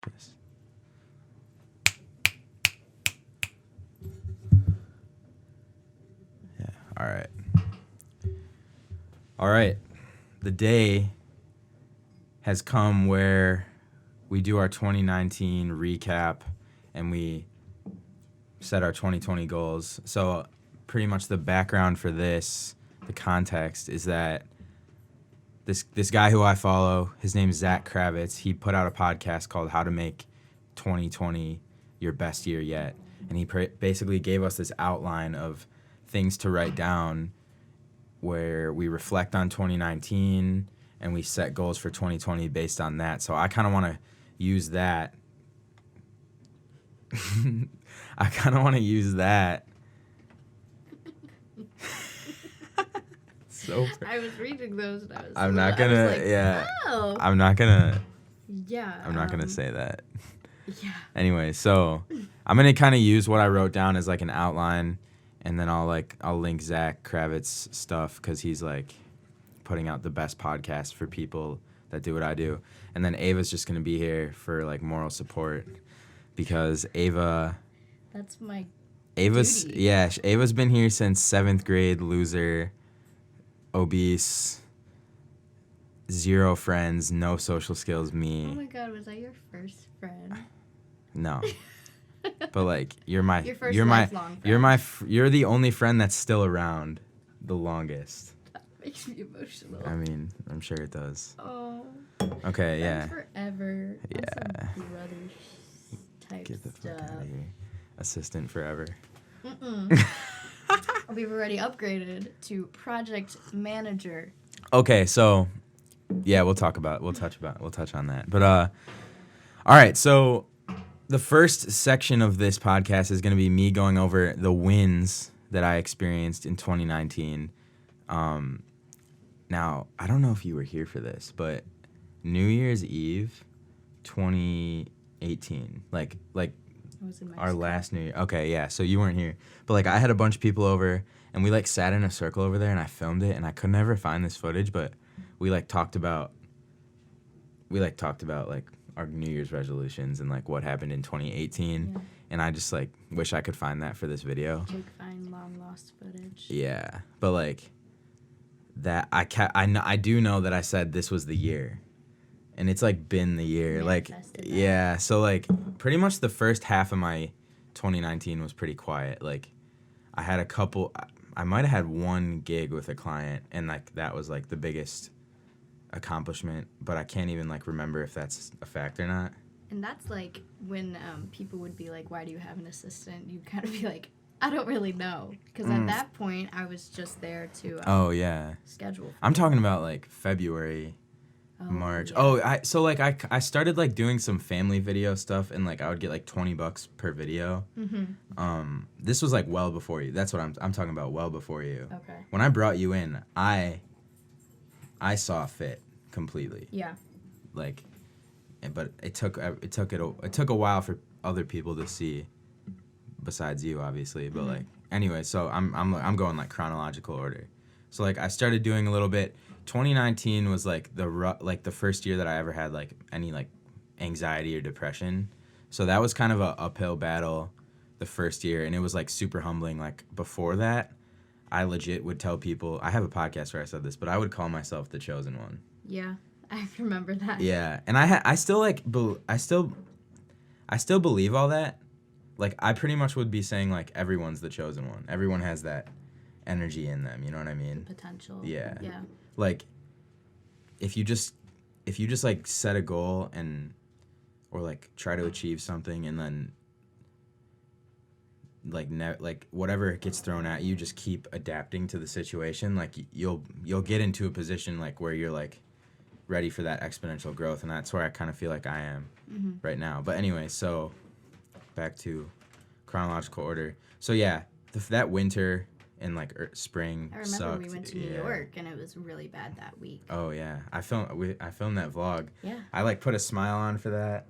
focus. Yeah, all right. All right. The day has come where we do our 2019 recap and we set our 2020 goals. So pretty much the background for this, the context, is that this guy who I follow, his name's Zach Kravitz. He put out a podcast called How to Make 2020 Your Best Year Yet. And he basically gave us this outline of things to write down where we reflect on 2019 and we set goals for 2020 based on that. So I kind of want to use that. I was reading those and I'm not gonna say that. Yeah. Anyway, so I'm gonna kind of use what I wrote down as like an outline, and then I'll link Zach Kravitz stuff because he's like putting out the best podcast for people that do what I do, and then Ava's just gonna be here for like moral support because Ava. That's my. Ava's duty. Yeah. Ava's been here since 7th grade. Loser. Obese, 0 friends, no social skills, me. Oh my God, was that your first friend? No. But like you're my Your first lifelong friend. you're the only friend that's still around the longest. That makes me emotional. I mean, I'm sure it does. Oh. Okay, yeah. Forever. Yeah. That's some brother type Get the fuck stuff. out of here. Assistant forever. We've already upgraded to project manager. Okay, so yeah, we'll touch on that. But all right, so the first section of this podcast is going to be me going over the wins that I experienced in 2019. Now, I don't know if you were here for this, but New Year's Eve 2018, like our last New Year. Okay, yeah, so you weren't here. But like I had a bunch of people over and we like sat in a circle over there and I filmed it and I could never find this footage, but we talked about like our New Year's resolutions and like what happened in 2018. Yeah. And I just like wish I could find that for this video. Jake find long lost footage. Yeah, but like that I do know that I said this was the year. And it's like been the year. Like yeah, so like pretty much the first half of my 2019 was pretty quiet. Like I had I might have had one gig with a client and like that was like the biggest accomplishment, but I can't even like remember if that's a fact or not. And that's like when people would be like, why do you have an assistant? You'd kind of be like, I don't really know. Because at that point, I was just there to schedule. I'm talking about like February, March. Yeah. I started like doing some family video stuff and like I would get like $20 per video. Mm-hmm. This was like well before you. That's what I'm talking about, well before you. Okay. When I brought you in, I saw fit completely. Yeah. Like, but it took a while for other people to see, besides you, obviously. But like, anyway, so I'm going like chronological order. So like, I started doing a little bit. 2019 was like the first year that I ever had like any like anxiety or depression. So that was kind of a uphill battle the first year, and it was like super humbling. Like before that, I legit would tell people, I have a podcast where I said this, but I would call myself the chosen one. Yeah, I remember that. Yeah, and I still like I still believe all that. Like I pretty much would be saying like everyone's the chosen one. Everyone has that energy in them, you know what I mean? Potential. Yeah. Yeah. Like if you just like set a goal or like try to achieve something and then like whatever gets thrown at you, just keep adapting to the situation, like you'll get into a position like where you're like ready for that exponential growth, and that's where I kind of feel like I am right now. But anyway, so back to chronological order. So yeah, that winter and like spring I remember sucked. we went to New York and it was really bad that week. Oh yeah, I filmed that vlog. Yeah. I like put a smile on for that.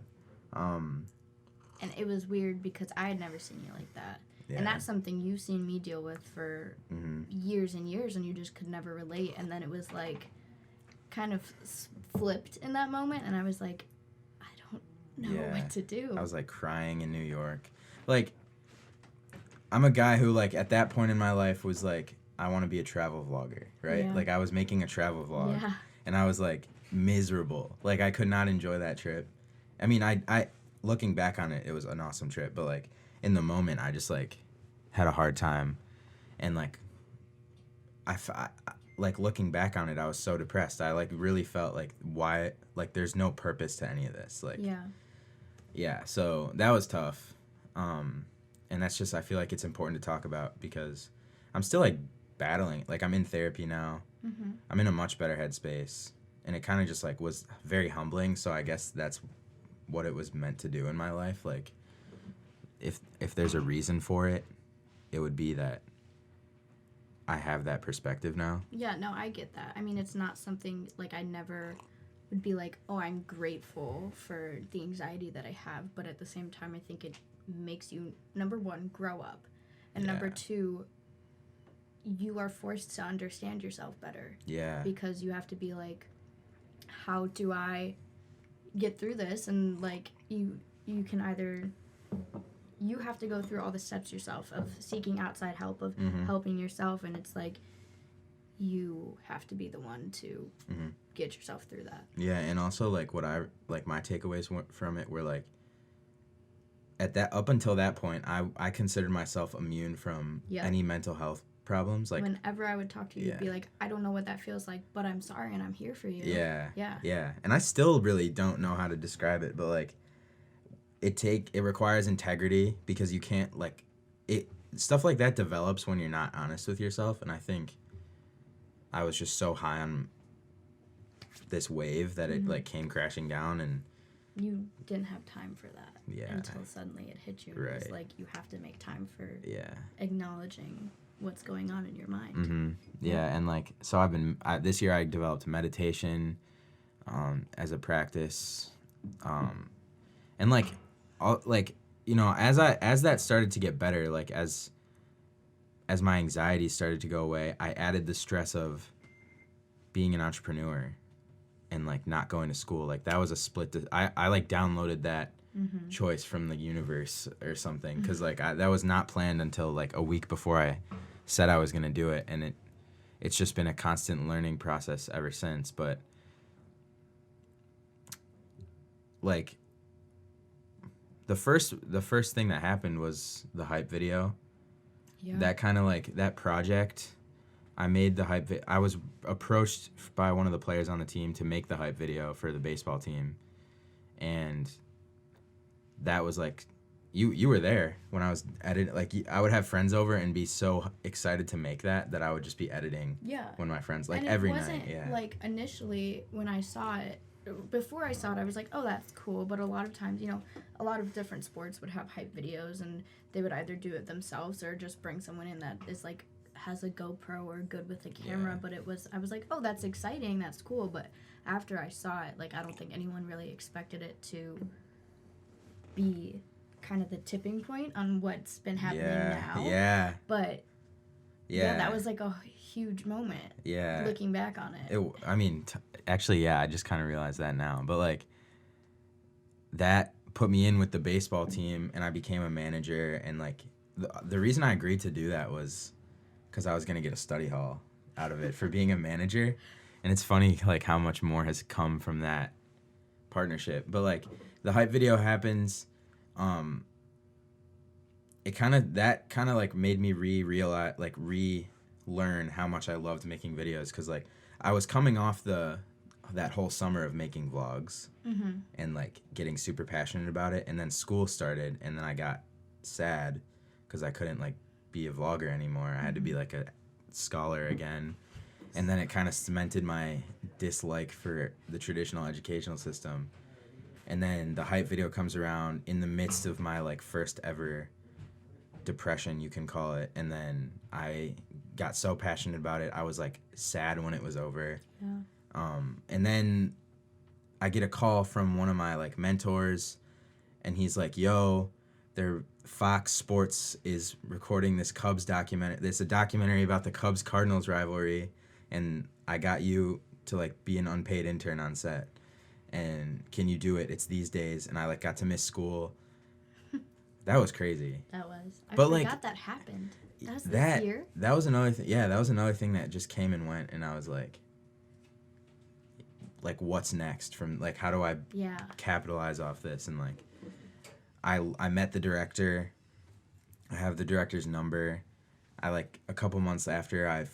And it was weird because I had never seen you like that. Yeah. And that's something you've seen me deal with for years and years, and you just could never relate. And then it was like kind of flipped in that moment, and I was like, I don't know what to do. I was like crying in New York. Like, I'm a guy who like at that point in my life was like, I want to be a travel vlogger, right? Yeah. Like I was making a travel vlog, and I was like miserable. Like I could not enjoy that trip. I mean, I looking back on it, it was an awesome trip, but like in the moment, I just like had a hard time, and like I like looking back on it, I was so depressed. I like really felt like why, like there's no purpose to any of this. Like yeah. So that was tough. And that's just, I feel like it's important to talk about because I'm still like battling. Like I'm in therapy now. Mm-hmm. I'm in a much better headspace, and it kind of just like was very humbling. So I guess that's what it was meant to do in my life. Like if there's a reason for it, it would be that I have that perspective now. Yeah, no, I get that. I mean, it's not something like I never would be like, oh, I'm grateful for the anxiety that I have. But at the same time, I think it makes you, number one, grow up. And number two, you are forced to understand yourself better. Yeah. Because you have to be like, how do I get through this? And like, you can either, you have to go through all the steps yourself of seeking outside help, of helping yourself. And it's like, you have to be the one to get yourself through that. Yeah, and also like what I like my takeaways from it were like at that up until that point I considered myself immune from any mental health problems. Like whenever I would talk to you, you'd be like, I don't know what that feels like, but I'm sorry and I'm here for you. Yeah. And I still really don't know how to describe it, but like it requires integrity because you can't like it stuff like that develops when you're not honest with yourself. And I think I was just so high on this wave that it like came crashing down, and you didn't have time for that until suddenly it hit you. Right. It's like you have to make time for acknowledging what's going on in your mind. Yeah, and like so this year I developed meditation as a practice, and like you know as that started to get better, like as my anxiety started to go away, I added the stress of being an entrepreneur and like not going to school. Like that was a split. I like downloaded that choice from the universe or something, because like that was not planned until like a week before I said I was gonna do it, and it's just been a constant learning process ever since. But like the first thing that happened was the hype video. That kind of like that project, I made the hype. I was approached by one of the players on the team to make the hype video for the baseball team, and that was like, you were there when I was editing. Like I would have friends over and be so excited to make that I would just be editing. When my friends like every night. Yeah. Like initially when I saw it. Before I saw it, I was like, oh, that's cool. But a lot of times, you know, a lot of different sports would have hype videos, and they would either do it themselves or just bring someone in that is like has a GoPro or good with a camera. But I was like, oh, that's exciting, that's cool. But after I saw it, like I don't think anyone really expected it to be kind of the tipping point on what's been happening now. But that was like a huge moment. Looking back on it. I mean, actually, I just kind of realized that now. But like, that put me in with the baseball team, and I became a manager. And like, the reason I agreed to do that was because I was gonna get a study hall out of it for being a manager. And it's funny like how much more has come from that partnership. But like, the hype video happens. It kind of like made me relearn how much I loved making videos, because like I was coming off that whole summer of making vlogs and like getting super passionate about it, and then school started, and then I got sad because I couldn't like be a vlogger anymore. I had to be like a scholar again, and then it kind of cemented my dislike for the traditional educational system. And then the hype video comes around in the midst of my like first ever depression, you can call it, and then I got so passionate about it, I was like sad when it was over. And then I get a call from one of my like mentors, and he's like, yo, Fox Sports is recording this Cubs documentary. It's a documentary about the Cubs-Cardinals rivalry, and I got you to like be an unpaid intern on set. and can you do it? It's these days. And I like got to miss school. That was crazy. That was. I But, forgot like, that happened. That was that this year? that was another thing. Yeah, that was another thing that just came and went, and I was like, what's next? From like, how do I Yeah. capitalize off this? And like, I met the director. I have the director's number. I like a couple months after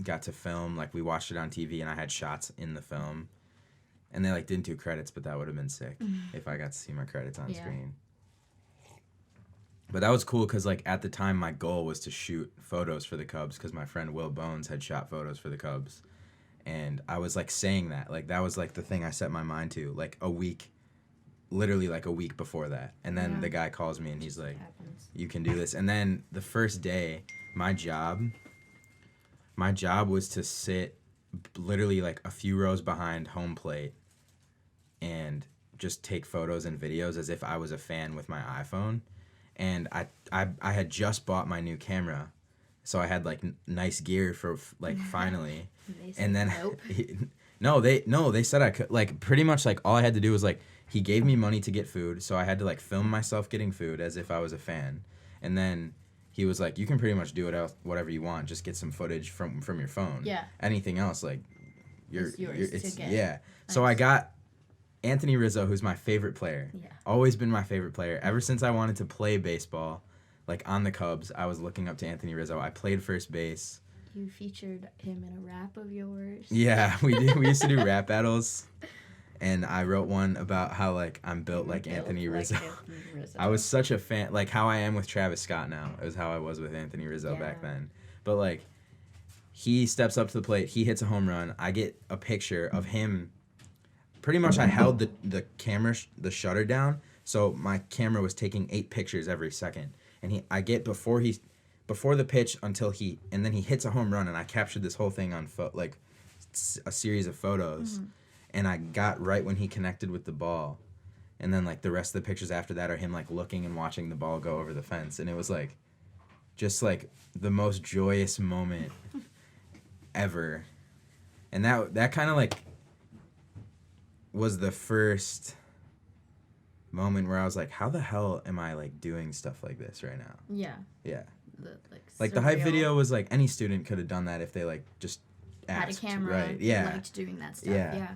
got to film, like we watched it on TV, and I had shots in the film, and they like didn't do credits, but that would have been sick if I got to see my credits on screen. But that was cool because, like, at the time, my goal was to shoot photos for the Cubs because my friend Will Bones had shot photos for the Cubs. And I was, like, saying that. Like, that was, like, the thing I set my mind to, like, literally, like, a week before that. And then the guy calls me, and he's like, you can do this. And then the first day, my job was to sit literally, like, a few rows behind home plate and just take photos and videos as if I was a fan with my iPhone. And I had just bought my new camera, so I had like nice gear for like finally. And then nope. they said I could, like, pretty much like all I had to do was like, he gave me money to get food, so I had to like film myself getting food as if I was a fan. And then he was like, you can pretty much do whatever you want, just get some footage from your phone. Yeah. Anything else, like It's yours to get. Yeah. Nice. So I got Anthony Rizzo, who's my favorite player. Yeah. Always been my favorite player. Ever since I wanted to play baseball, like on the Cubs, I was looking up to Anthony Rizzo. I played first base. You featured him in a rap of yours. Yeah, we did. We used to do rap battles. And I wrote one about how, like, I'm built like Anthony Rizzo. I was such a fan. Like, how I am with Travis Scott now. It was how I was with Anthony Rizzo back then. But, like, he steps up to the plate. He hits a home run. I get a picture of him. Pretty much I held the camera, the shutter down, so my camera was taking 8 pictures every second. And I get before the pitch and then he hits a home run, and I captured this whole thing on like a series of photos. And I got right when he connected with the ball. And then like the rest of the pictures after that are him like looking and watching the ball go over the fence. And it was like just like the most joyous moment ever. And that kind of like was the first moment where I was like, how the hell am I like doing stuff like this right now? Yeah. Yeah. The hype video was like any student could have done that if they like just asked. Had a camera. Right. Yeah. Liked doing that stuff. Yeah.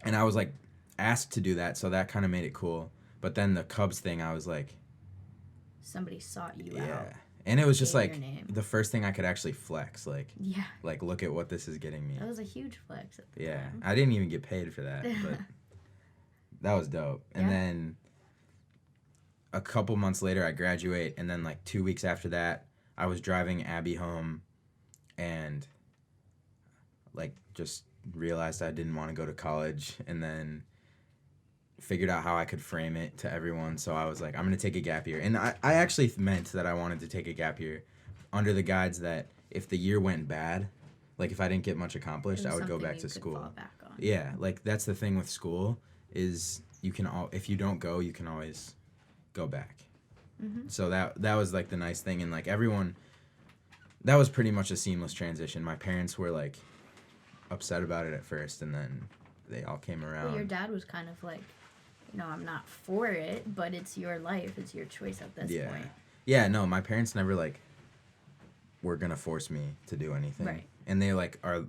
And I was like asked to do that, so that kind of made it cool. But then the Cubs thing, I was like, somebody sought you out. Yeah. And it was just like the first thing I could actually flex, like, yeah, like look at what this is getting me. That was a huge flex. At the time. I didn't even get paid for that, but that was dope. And then a couple months later, I graduate, and then like 2 weeks after that, I was driving Abby home, and like just realized I didn't want to go to college, and then figured out how I could frame it to everyone. So I was like, I'm going to take a gap year. And I actually meant that I wanted to take a gap year under the guides that if the year went bad, like if I didn't get much accomplished, I would go back to school. Fall back on. Yeah, like that's the thing with school is if you don't go, you can always go back. Mm-hmm. So that was like the nice thing. And like everyone, that was pretty much a seamless transition. My parents were like upset about it at first, and then they all came around. Well, your dad was kind of like, no, I'm not for it, but it's your life. It's your choice at this point. Yeah, no, my parents never, like, were going to force me to do anything. Right. And they, like, are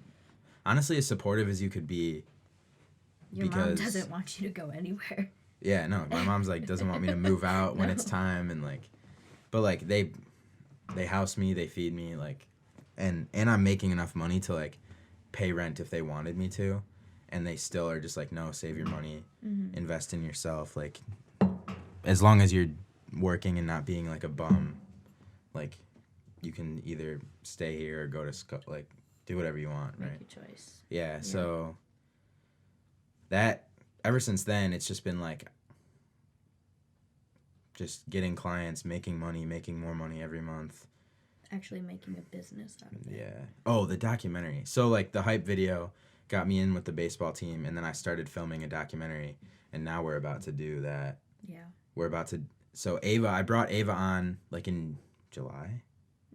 honestly as supportive as you could be. Your mom doesn't want you to go anywhere. Yeah, no, my mom's, like, doesn't want me to move out when it's time. And, like, but, like, they house me, they feed me, like, and I'm making enough money to, like, pay rent if they wanted me to. And they still are just like, no, save your money, invest in yourself. Like, as long as you're working and not being like a bum, like, you can either stay here or go to school, like, do whatever you want, right? Make a choice. Yeah, so that, ever since then, it's just been like, just getting clients, making money, making more money every month. Actually making a business out of it. Yeah. Oh, the documentary. So, like, the hype video got me in with the baseball team, and then I started filming a documentary, and now we're about to do that. Yeah. So I brought Ava on, like, in July.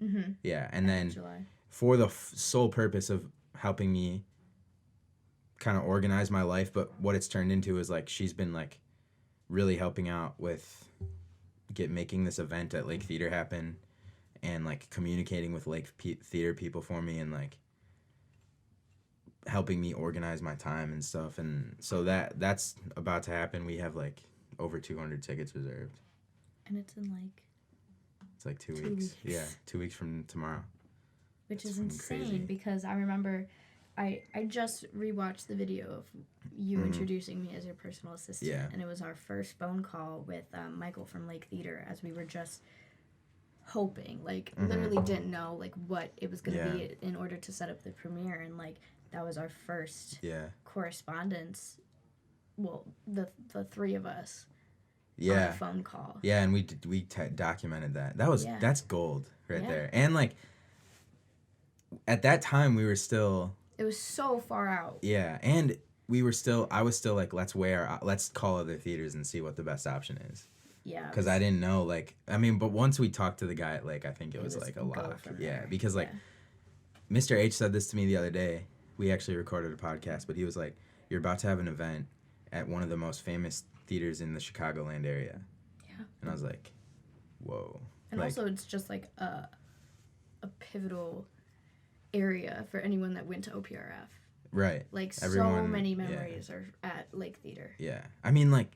Mm-hmm. Yeah, and then July. For the sole purpose of helping me kind of organize my life, but what it's turned into is like she's been like really helping out with making this event at Lake Theater happen, and like communicating with Theater people for me, and like helping me organize my time and stuff. And so that's about to happen. We have like over 200 tickets reserved. And it's in like... It's like 2 weeks. Yeah, 2 weeks from tomorrow. Which is insane crazy. Because I remember I just rewatched the video of you introducing me as your personal assistant. Yeah. And it was our first phone call with Michael from Lake Theater, as we were just hoping, like literally didn't know like what it was going to be in order to set up the premiere. And like that was our first correspondence. Well, the three of us. On a phone call. Yeah, and we documented that. That's gold right there. And like at that time we were still... It was so far out. Yeah, and I was still like, let's call other theaters and see what the best option is. Yeah. Because I didn't know, like, I mean, but once we talked to the guy, like, I think it was like a lock. Yeah, because like Mr. H said this to me the other day. We actually recorded a podcast, but he was like, you're about to have an event at one of the most famous theaters in the Chicagoland area. Yeah. And I was like, whoa. And like, also it's just like a pivotal area for anyone that went to OPRF. Right. Like so many memories are at Lake Theater. Yeah. I mean, like,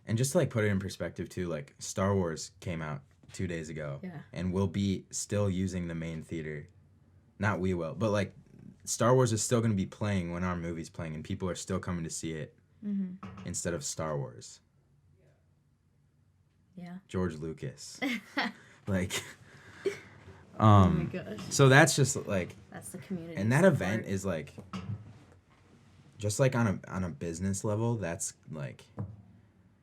and just to like put it in perspective too, like Star Wars came out 2 days ago. Yeah. And we'll be still using the main theater. Not we will, but like Star Wars is still going to be playing when our movie's playing, and people are still coming to see it instead of Star Wars. Yeah. George Lucas. Like, oh my gosh. So that's just like... That's the community. And that event is like... Just like on a business level, that's like...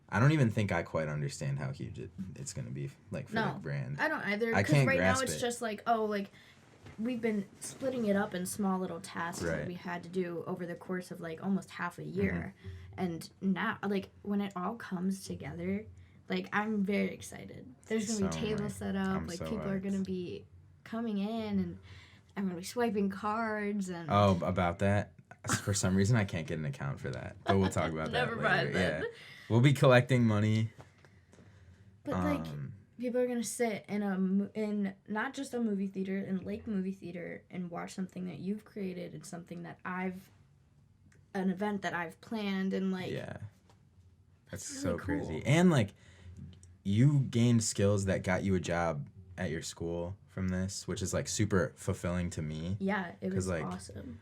I don't even think I quite understand how huge it's going to be, like, for the brand. I don't either. I can't right grasp now it's just like, oh, like... We've been splitting it up in small little tasks that we had to do over the course of like almost half a year. And now, like, when it all comes together, like, I'm very excited. There's going to be tables set up. Like, people are going to be coming in, and I'm going to be swiping cards. And oh, about that? For some reason, I can't get an account for that. But we'll talk about that later. Never mind then. Yeah. We'll be collecting money. But, like... People are gonna sit in not just a movie theater, in Lake Movie Theater, and watch something that you've created and something that an event that I've planned, and like that's really so crazy. Cool. And like you gained skills that got you a job at your school from this, which is like super fulfilling to me. Yeah, it was like, awesome.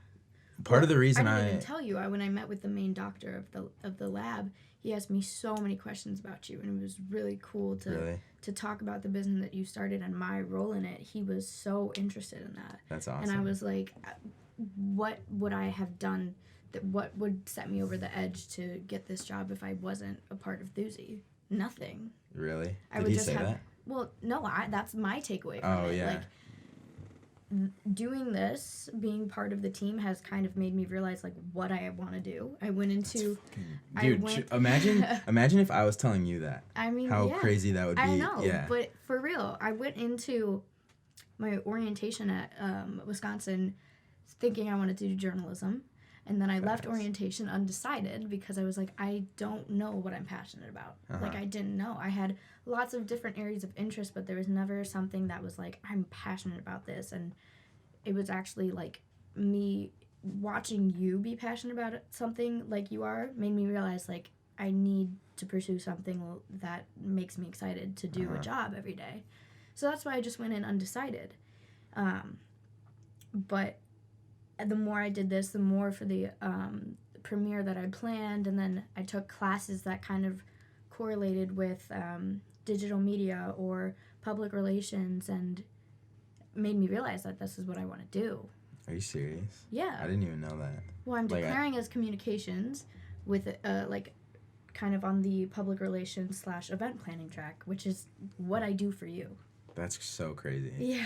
Part of the reason I didn't even tell you, when I met with the main doctor of the lab, he asked me so many questions about you, and it was really cool to talk about the business that you started and my role in it. He was so interested in that. That's awesome. And I was like, what would I have done, what would set me over the edge to get this job if I wasn't a part of Thuzy? Nothing. Really? Did he say that? Well, no, that's my takeaway from it. Yeah. Like, doing this, being part of the team, has kind of made me realize like what I want to do. I went into... Imagine if I was telling you that. I mean, how crazy that would be. I know, but for real, I went into my orientation at Wisconsin thinking I wanted to do journalism, and then I left orientation undecided because I was like, I don't know what I'm passionate about. Like, I didn't know. I had lots of different areas of interest, but there was never something that was like, I'm passionate about this. And it was actually like me watching you be passionate about something like you are made me realize like I need to pursue something that makes me excited to do a job every day. So that's why I just went in undecided. But the more I did this, the more for the premiere that I planned, and then I took classes that kind of correlated with digital media or public relations, and made me realize that this is what I want to do. Are you serious? Yeah. I didn't even know that. Well, I'm declaring as communications with like kind of on the public relations / event planning track, which is what I do for you. That's so crazy. Yeah.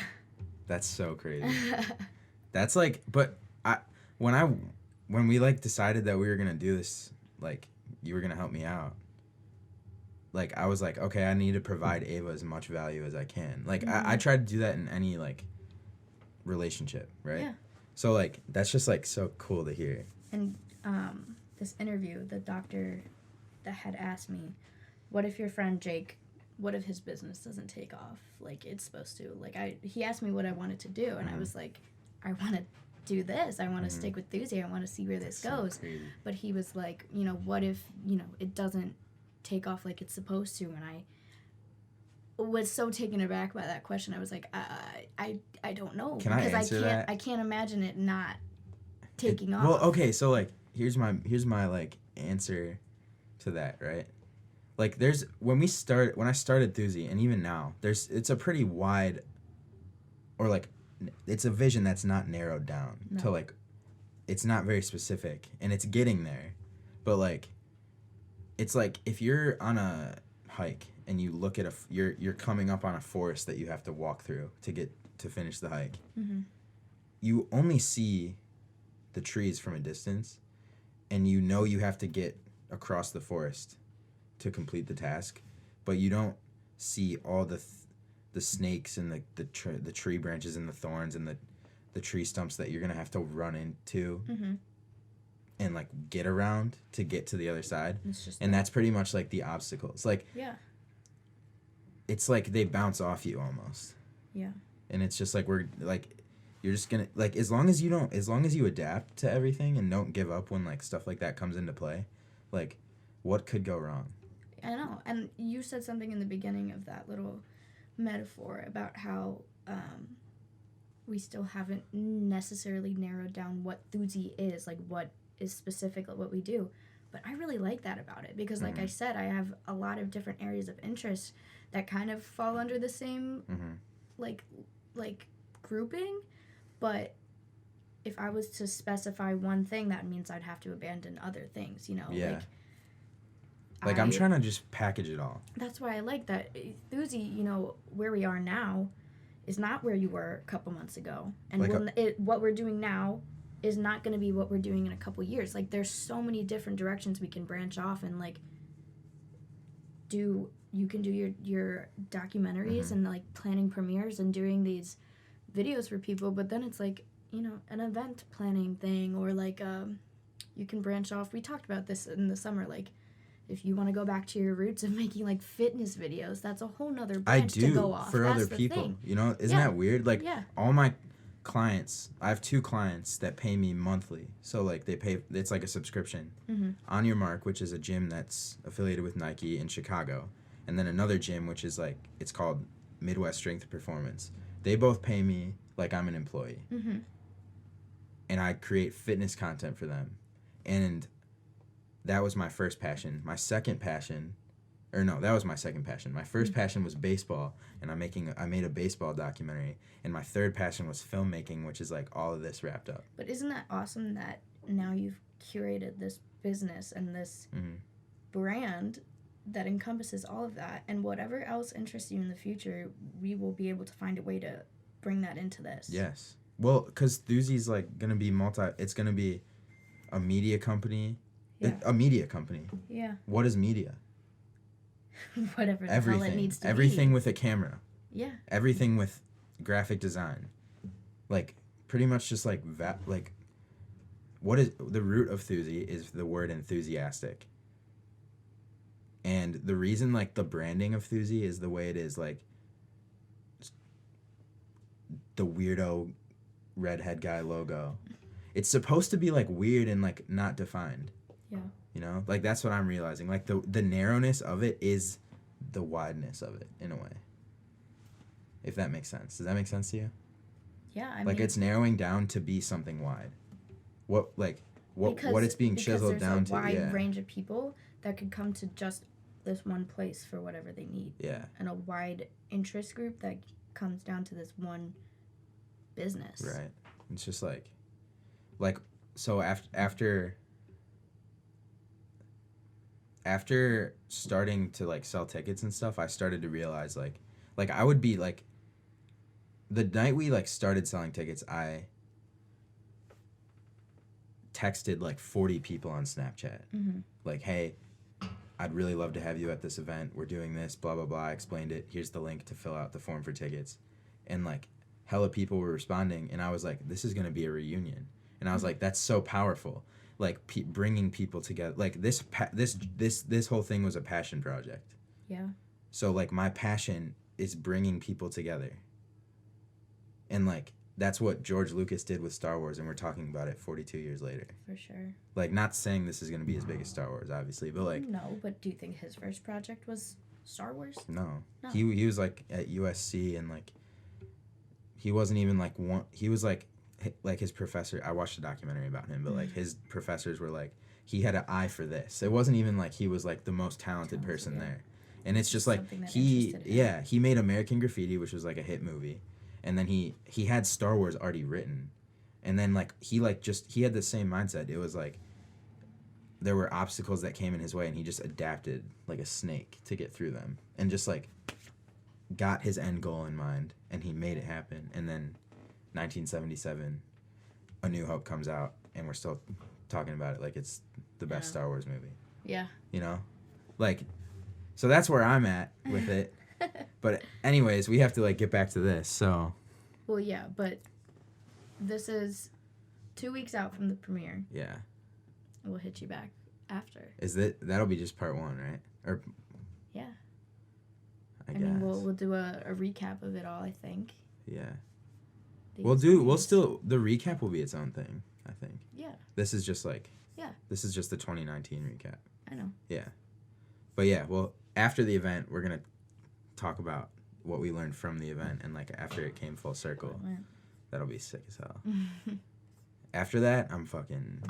That's so crazy. That's like, but when we like decided that we were gonna do this, like you were gonna help me out. Like I was like, okay, I need to provide Ava as much value as I can. Like I try to do that in any like relationship, right? Yeah. So like that's just like so cool to hear. And this interview, the doctor that had asked me, what if your friend Jake, what if his business doesn't take off like it's supposed to? Like, he asked me what I wanted to do, and I was like, I want to do this. I want to stick with Thursday. I want to see where this goes. Crazy. But he was like, what if, it doesn't take off like it's supposed to? And I was so taken aback by that question. I was like, I don't know. Can I answer that? I can't imagine it not taking off. Well, okay, so like here's my like answer to that, right? Like when I started Thuzy, and even now, it's a pretty wide, or like it's a vision that's not narrowed down to like, it's not very specific, and it's getting there, but like, it's like if you're on a hike and you look at you're coming up on a forest that you have to walk through to finish the hike. Mm-hmm. You only see the trees from a distance, and you have to get across the forest to complete the task, but you don't see all the snakes and the tree branches and the thorns and the tree stumps that you're gonna have to run into and like get around to get to the other side. And that's pretty much like the obstacles. Like, yeah, it's like they bounce off you almost. Yeah. And it's just like you're just gonna, like, as long as you adapt to everything and don't give up when like stuff like that comes into play, like, what could go wrong? I know. And you said something in the beginning of that little metaphor about how we still haven't necessarily narrowed down what Thuzy is, like what is specific of what we do. But I really like that about it because, like I said, I have a lot of different areas of interest that kind of fall under the same like grouping. But if I was to specify one thing, that means I'd have to abandon other things, Yeah. Like I'm trying to just package it all. That's why I like that. Thuzy, where we are now is not where you were a couple months ago. And like what we're doing now is not going to be what we're doing in a couple years. Like, there's so many different directions we can branch off and, like, you can do your documentaries and, like, planning premieres and doing these videos for people. But then it's, like, an event planning thing, or, like, you can branch off. We talked about this in the summer, like, if you want to go back to your roots of making, like, fitness videos, that's a whole nother branch to go off. For that's other the people. Thing. Isn't that weird? Like, yeah. All my clients, I have 2 clients that pay me monthly. So, like, it's like a subscription. On Your Mark, which is a gym that's affiliated with Nike in Chicago. And then another gym, which is, like, it's called Midwest Strength and Performance. They both pay me like I'm an employee. And I create fitness content for them. And that was my first passion. My second passion, that was my second passion. My first passion was baseball, and I made a baseball documentary. And my third passion was filmmaking, which is like all of this wrapped up. But isn't that awesome that now you've curated this business and this brand that encompasses all of that, and whatever else interests you in the future, we will be able to find a way to bring that into this. Yes. Well, because Thuzy's like going to be it's going to be a media company. Yeah. A media company. Yeah. What is media? Whatever the hell it needs to Everything be. with a camera. Yeah. Everything with graphic design. Like, pretty much just like what is the root of Thuzy is the word enthusiastic. And the reason, like, the branding of Thuzy is the way it is, like, the weirdo redhead guy logo. It's supposed to be, like, weird and, like, not defined. Yeah. Like, that's what I'm realizing. Like, the narrowness of it is the wideness of it, in a way. If that makes sense. Does that make sense to you? Yeah, I mean, it's narrowing down to be something wide. What it's being chiseled down to. Because there's a wide range of people that could come to just this one place for whatever they need. Yeah. And a wide interest group that comes down to this one business. Right. It's just like so after starting to, like, sell tickets and stuff, I started to realize like I would be like, the night we, like, started selling tickets, I texted like 40 people on Snapchat. Like, hey, I'd really love to have you at this event. We're doing this, blah, blah, blah. I explained it. Here's the link to fill out the form for tickets. And, like, hella people were responding, and I was like, this is going to be a reunion. And I was like, that's so powerful. like bringing people together. Like this whole thing was a passion project. Yeah. So like my passion is bringing people together. And like that's what George Lucas did with Star Wars, and we're talking about it 42 years later. For sure. Like, not saying this is going to be as big as Star Wars, obviously, but like... No, but do you think his first project was Star Wars? No. No. He was like at USC, and like he wasn't even like one... He was like his professor... I watched a documentary about him, but like his professors were like, he had an eye for this. It wasn't even like he was like the most talented person there. And it's just like he made American Graffiti, which was like a hit movie. And then he had Star Wars already written. And then like he had the same mindset. It was like there were obstacles that came in his way, and he just adapted like a snake to get through them, and just like got his end goal in mind, and he made it happen. And then 1977, A New Hope comes out, and we're still talking about it like it's the best Star Wars movie. Yeah. You know? Like, so that's where I'm at with it. But anyways, we have to like get back to this. So. Well, yeah, but this is 2 weeks out from the premiere. Yeah. We'll hit you back after. That'll be just part 1, right? Or. Yeah. I guess. mean, we'll do a recap of it all, I think. Yeah. The recap will be its own thing, I think. Yeah. This is just like. Yeah. This is just the 2019 recap. I know. Yeah. But yeah, well, after the event, we're going to talk about what we learned from the event, and like after it came full circle. That'll be sick as hell. After that, I'm fucking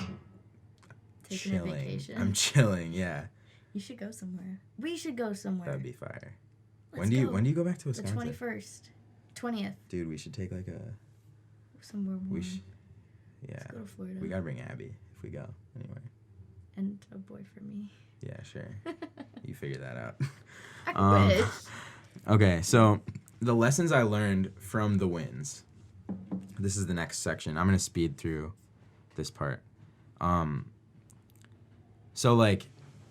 taking chilling. A vacation. I'm chilling, yeah. You should go somewhere. We should go somewhere. That'd be fire. When do you go back to Wisconsin? The 21st. 20th. Dude, we should take like somewhere warm. Yeah. Let's go to Florida. We gotta bring Abby if we go anywhere. And a boy for me. Yeah, sure. You figure that out. I wish. Okay, so the lessons I learned from the wins. This is the next section. I'm gonna speed through this part. So like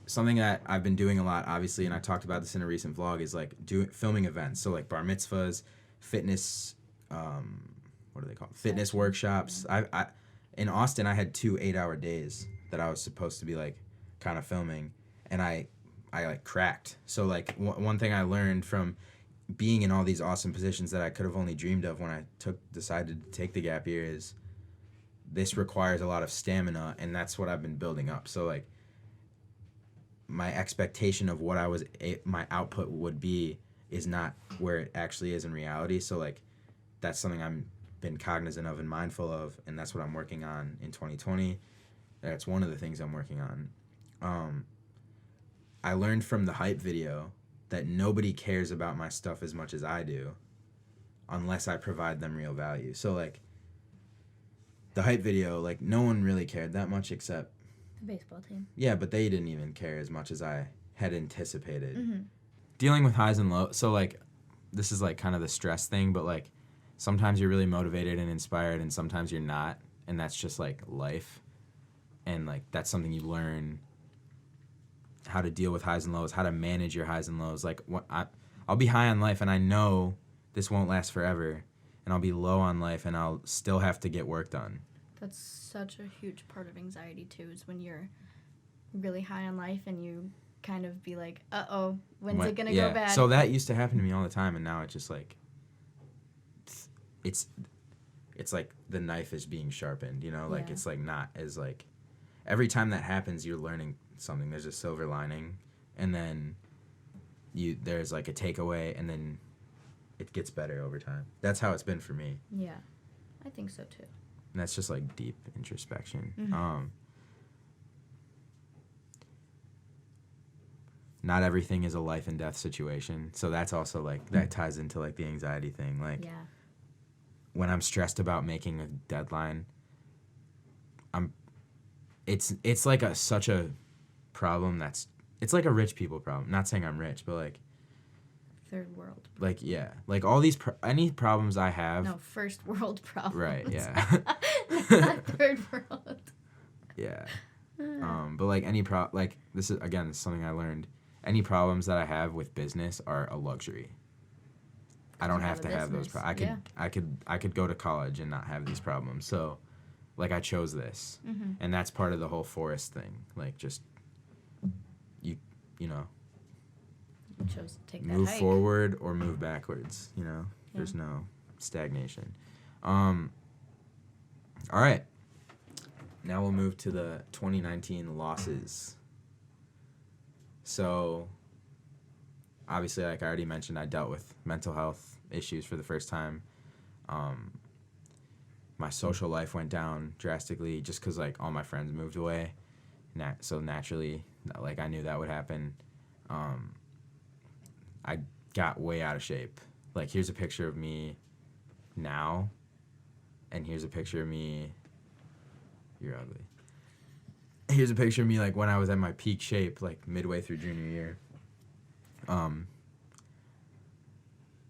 something that I've been doing a lot, obviously, and I talked about this in a recent vlog, is like filming events. So like bar mitzvahs, fitness, what are they called? Fitness workshops. I in Austin, I had 2 8-hour days that I was supposed to be like kind of filming, and I like cracked. So like one thing I learned from being in all these awesome positions that I could have only dreamed of when I decided to take the gap year is this requires a lot of stamina, and that's what I've been building up. So like my expectation of what my output would be is not where it actually is in reality. So like that's something I'm been cognizant of and mindful of, and that's what I'm working on in 2020. That's one of the things I'm working on. I learned from the hype video that nobody cares about my stuff as much as I do unless I provide them real value. So like the hype video, like no one really cared that much except the baseball team. Yeah, but they didn't even care as much as I had anticipated. Mm-hmm. Dealing with highs and lows. So like this is like kind of the stress thing, but like sometimes you're really motivated and inspired and sometimes you're not, and that's just like life. And like that's something you learn how to deal with highs and lows, how to manage your highs and lows. Like I'll be high on life and I know this won't last forever, and I'll be low on life and I'll still have to get work done. That's such a huge part of anxiety too, is when you're really high on life and you kind of be like, uh-oh, when's it gonna go bad? So that used to happen to me all the time, and now it's just like it's like the knife is being sharpened, you know? Like it's like not as like every time that happens you're learning something. There's a silver lining, and then there's like a takeaway, and then it gets better over time. That's how it's been for me. Yeah, I think so too. And that's just like deep introspection. Mm-hmm. Not everything is a life and death situation, so that's also like that ties into like the anxiety thing. Like when I'm stressed about making a deadline, it's like such a problem it's like a rich people problem. Not saying I'm rich, but like third world. Like like all these any problems I have. No, first world problems. Right. Yeah. Not third world. Yeah. But like like this is something I learned. Any problems that I have with business are a luxury. I don't have to have those. I could go to college and not have these problems. So like I chose this. Mm-hmm. And that's part of the whole forest thing. Like just you know, You chose to take that move hike. forward or move backwards, you know. Yeah. There's no stagnation. All right. Now we'll move to the 2019 losses. So obviously, like I already mentioned, I dealt with mental health issues for the first time. My social life went down drastically just because, like, all my friends moved away. So naturally, like, I knew that would happen. I got way out of shape. Like, here's a picture of me now, and here's a picture of me. You're ugly. Here's a picture of me, like, when I was at my peak shape, like, midway through junior year.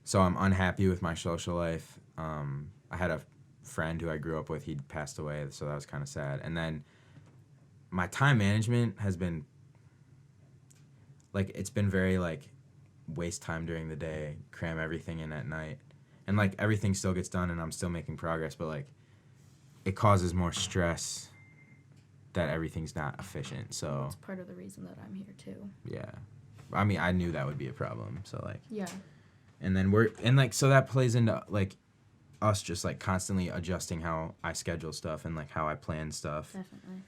So I'm unhappy with my social life. I had a friend who I grew up with. He'd passed away, so that was kind of sad. And then my time management has been, like, it's been very, like, waste time during the day, cram everything in at night. And, like, everything still gets done and I'm still making progress, but, like, it causes more stress that everything's not efficient. So That's part of the reason that I'm here, too. yeah. I mean, I knew that would be a problem. So, like, Yeah. and then so that plays into, like, us just, like, constantly adjusting how I schedule stuff and, like, how I plan stuff. Definitely.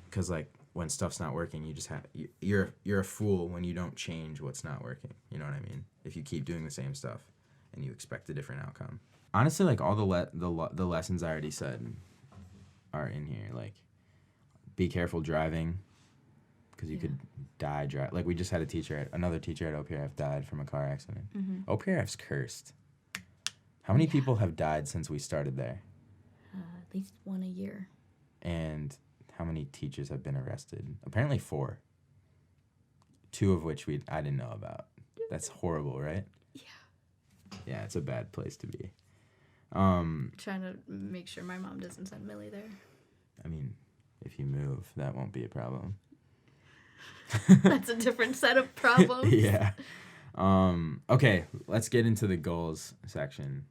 Because, like, when stuff's not working, you just have, you're a fool when you don't change what's not working. You know what I mean? If you keep doing the same stuff and you expect a different outcome. Honestly, like, all the lessons I already said are in here. Like, be careful driving because you could die. Like, we just had another teacher at OPRF died from a car accident. Mm-hmm. OPRF's cursed. How many people have died since we started there? At least one a year. And how many teachers have been arrested? Apparently 4. 2 of which I didn't know about. That's horrible, right? Yeah. Yeah, it's a bad place to be. Trying to make sure my mom doesn't send Millie there. I mean, if you move, that won't be a problem. That's a different set of problems. Yeah. Okay, let's get into the goals section.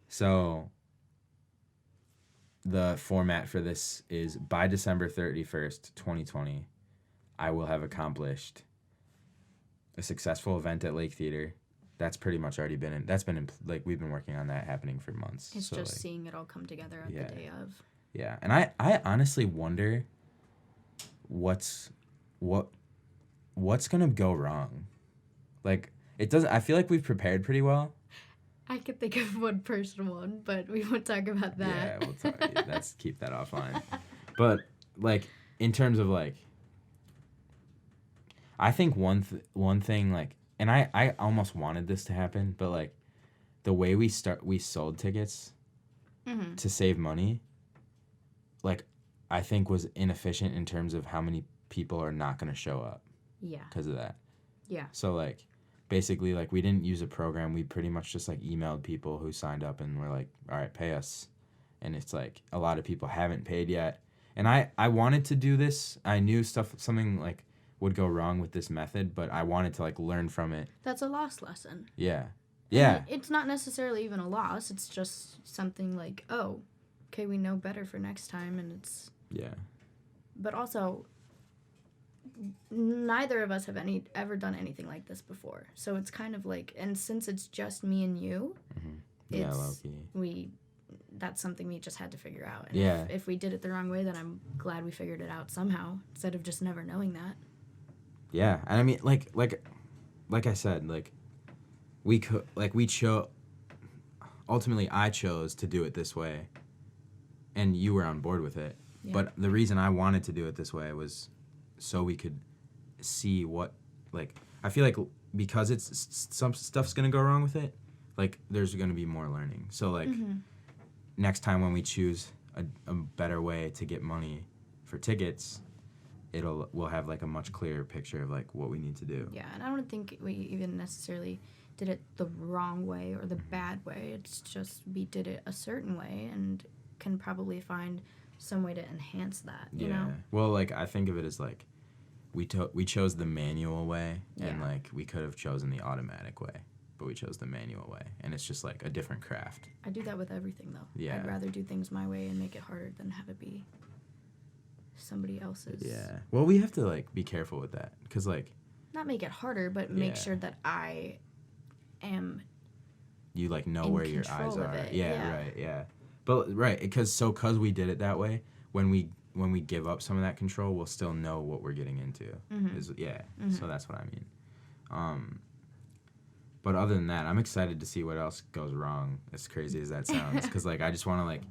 So the format for this is by December 31st, 2020, I will have accomplished a successful event at Lake Theater. That's pretty much already been we've been working on that happening for months. It's so, just like, seeing it all come together at the day of. Yeah, and I honestly wonder what's gonna go wrong. Like, it doesn't. I feel like we've prepared pretty well. I could think of one personal one, but we won't talk about that. Yeah, we'll talk. Let's keep that offline. But, like, in terms of, like, I think one thing, like, and I almost wanted this to happen, but, like, the way we sold tickets to save money, like, I think was inefficient in terms of how many people are not going to show up. Yeah. Because of that. Yeah. So, like, basically, like, we didn't use a program. We pretty much just, like, emailed people who signed up and were like, all right, pay us. And it's, like, a lot of people haven't paid yet. And I wanted to do this. I knew something, like, would go wrong with this method, but I wanted to, like, learn from it. That's a loss lesson. Yeah. Yeah. It's not necessarily even a loss. It's just something like, oh, okay, we know better for next time, and it's... Yeah. But also, neither of us have ever done anything like this before. So it's kind of like, and since it's just me and you, yeah, low-key. That's something we just had to figure out. And if we did it the wrong way, then I'm glad we figured it out somehow, instead of just never knowing that. Yeah, and I mean, like I said, like, ultimately I chose to do it this way, and you were on board with it. Yeah. But the reason I wanted to do it this way was so we could see what, like, I feel like because it's some stuff's going to go wrong with it, like, there's going to be more learning. So, like, next time when we choose a better way to get money for tickets, we'll have, like, a much clearer picture of, like, what we need to do. Yeah, and I don't think we even necessarily did it the wrong way or the bad way. It's just we did it a certain way and can probably find some way to enhance that, you know? Well, like, I think of it as, like, we chose the manual way, and, like, we could have chosen the automatic way. but we chose the manual way, and it's just like a different craft. I do that with everything though. Yeah. I'd rather do things my way and make it harder than have it be somebody else's. Yeah. Well, we have to like be careful with that, because like Not make it harder, but make sure that I am. You like know in where your control eyes of are. it, Yeah, yeah. right. Yeah. But right, because we did it that way, when we give up some of that control, we'll still know what we're getting into. Mm-hmm. So that's what I mean. But other than that, I'm excited to see what else goes wrong, as crazy as that sounds, because like I just want to like,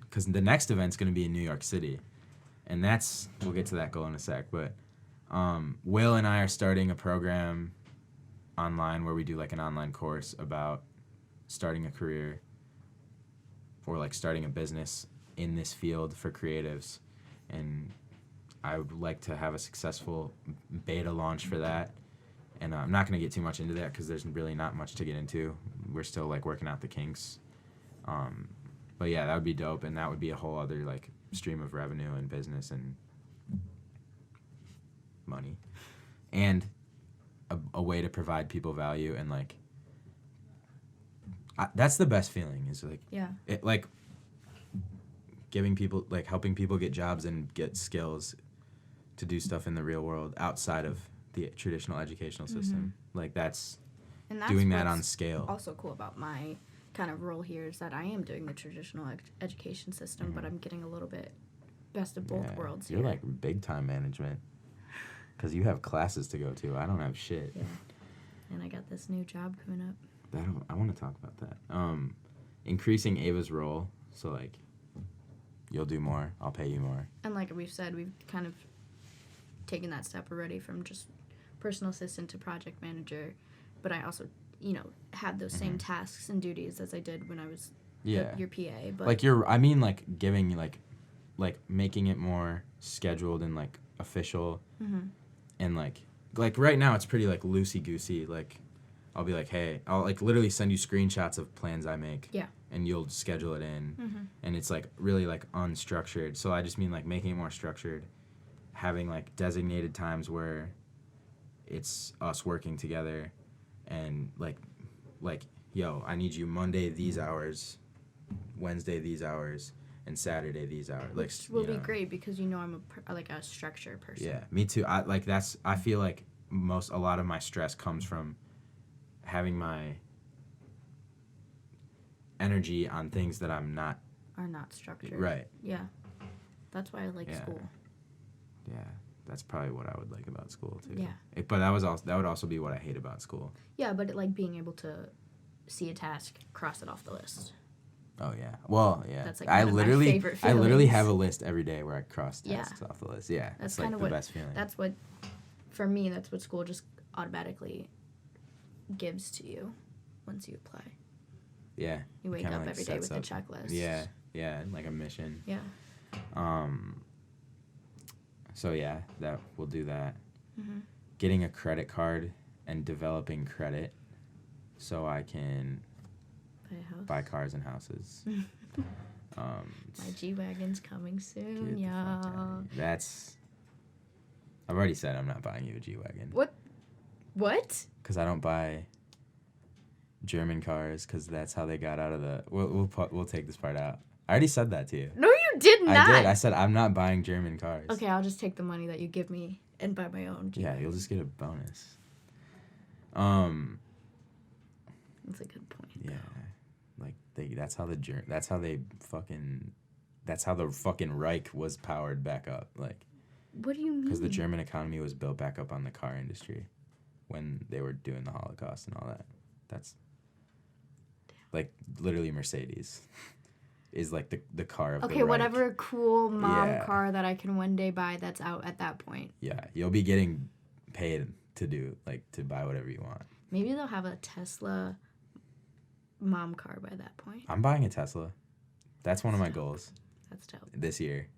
because the next event's going to be in New York City, and we'll get to that goal in a sec, but Will and I are starting a program online where we do like an online course about starting a career or like starting a business in this field for creatives, and I would like to have a successful beta launch for that. And I'm not going to get too much into that because there's really not much to get into. We're still like working out the kinks. But yeah, that would be dope, and that would be a whole other like stream of revenue and business and money, and a way to provide people value, and like that's the best feeling, is like it, like giving people, like helping people get jobs and get skills to do stuff in the real world outside of the traditional educational system. Like that's doing that on scale. Also cool about my kind of role here is that I am doing the traditional education system, but I'm getting a little bit best of both worlds here. You're like big time management, because you have classes to go to. I don't have shit. Yeah. And I got this new job coming up. I want to talk about that. Increasing Ava's role, so like you'll do more, I'll pay you more. And like we've said, we've kind of taken that step already from just personal assistant to project manager, but I also, had those same tasks and duties as I did when I was your PA. But like like giving like making it more scheduled and like official, and like right now it's pretty like loosey goosey. Like I'll be like, hey, I'll like literally send you screenshots of plans I make. Yeah. And you'll schedule it in, and it's like really like unstructured. So I just mean like making it more structured, having like designated times where it's us working together, and like yo, I need you Monday these hours, Wednesday these hours, and Saturday these hours. Which will be great because I'm a structure person. Yeah, me too. I feel like a lot of my stress comes from having my energy on things that are not structured. Right. Yeah. That's why I like school. Yeah, that's probably what I would like about school too. Yeah. But that would also be what I hate about school. Yeah, but like being able to see a task, cross it off the list. Oh yeah. Well, yeah. That's like I one of my favorite feelings. literally have a list every day where I cross tasks off the list. Yeah. That's like kind of the best feeling. That's what, for me, that's what school just automatically gives to you once you apply. Yeah. You wake up every day with a checklist. Yeah. Yeah. Like a mission. Yeah. So yeah, we'll do that. Mm-hmm. Getting a credit card and developing credit so I can buy cars and houses. My G-Wagon's coming soon, y'all. I've already said I'm not buying you a G-Wagon. What? Because I don't buy German cars, because that's how they got out of the... We'll take this part out. I already said that to you. No, you did not. I did. I said I'm not buying German cars. Okay, I'll just take the money that you give me and buy my own G-Wagon. Yeah, you'll just get a bonus. That's a good point. Yeah, like that's how the fucking Reich was powered back up. Like, what do you mean? Because the German economy was built back up on the car industry when they were doing the Holocaust and all that. That's like literally Mercedes is like the car of the Reich. Whatever cool mom car that I can one day buy that's out at that point. Yeah, you'll be getting paid to buy whatever you want. Maybe they'll have a Tesla mom car by that point. I'm buying a Tesla. That's one of my goals. That's dope. This year.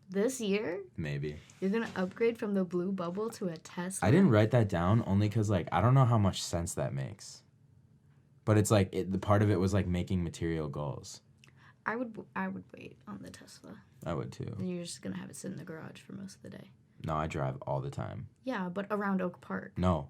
This year? Maybe. You're going to upgrade from the blue bubble to a Tesla? I didn't write that down only because, like, I don't know how much sense that makes. But it's, like, the part of it was, like, making material goals. I would wait on the Tesla. I would, too. And you're just going to have it sit in the garage for most of the day. No, I drive all the time. Yeah, but around Oak Park. No,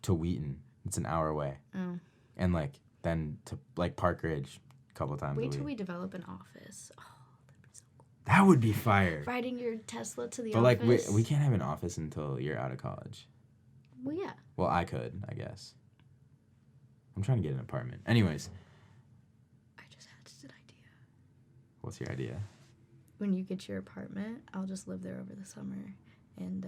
to Wheaton. It's an hour away. Oh. and like then to like Park Ridge a couple times a Wait till week. we develop an office. Oh, that'd be so cool. That would be fire. Riding your Tesla to the But like office. we can't have an office until you're out of college. Well, yeah. Well, I could, I guess. I'm trying to get an apartment. Anyways, I just had an idea. what's your idea? When you get your apartment, I'll just live there over the summer, and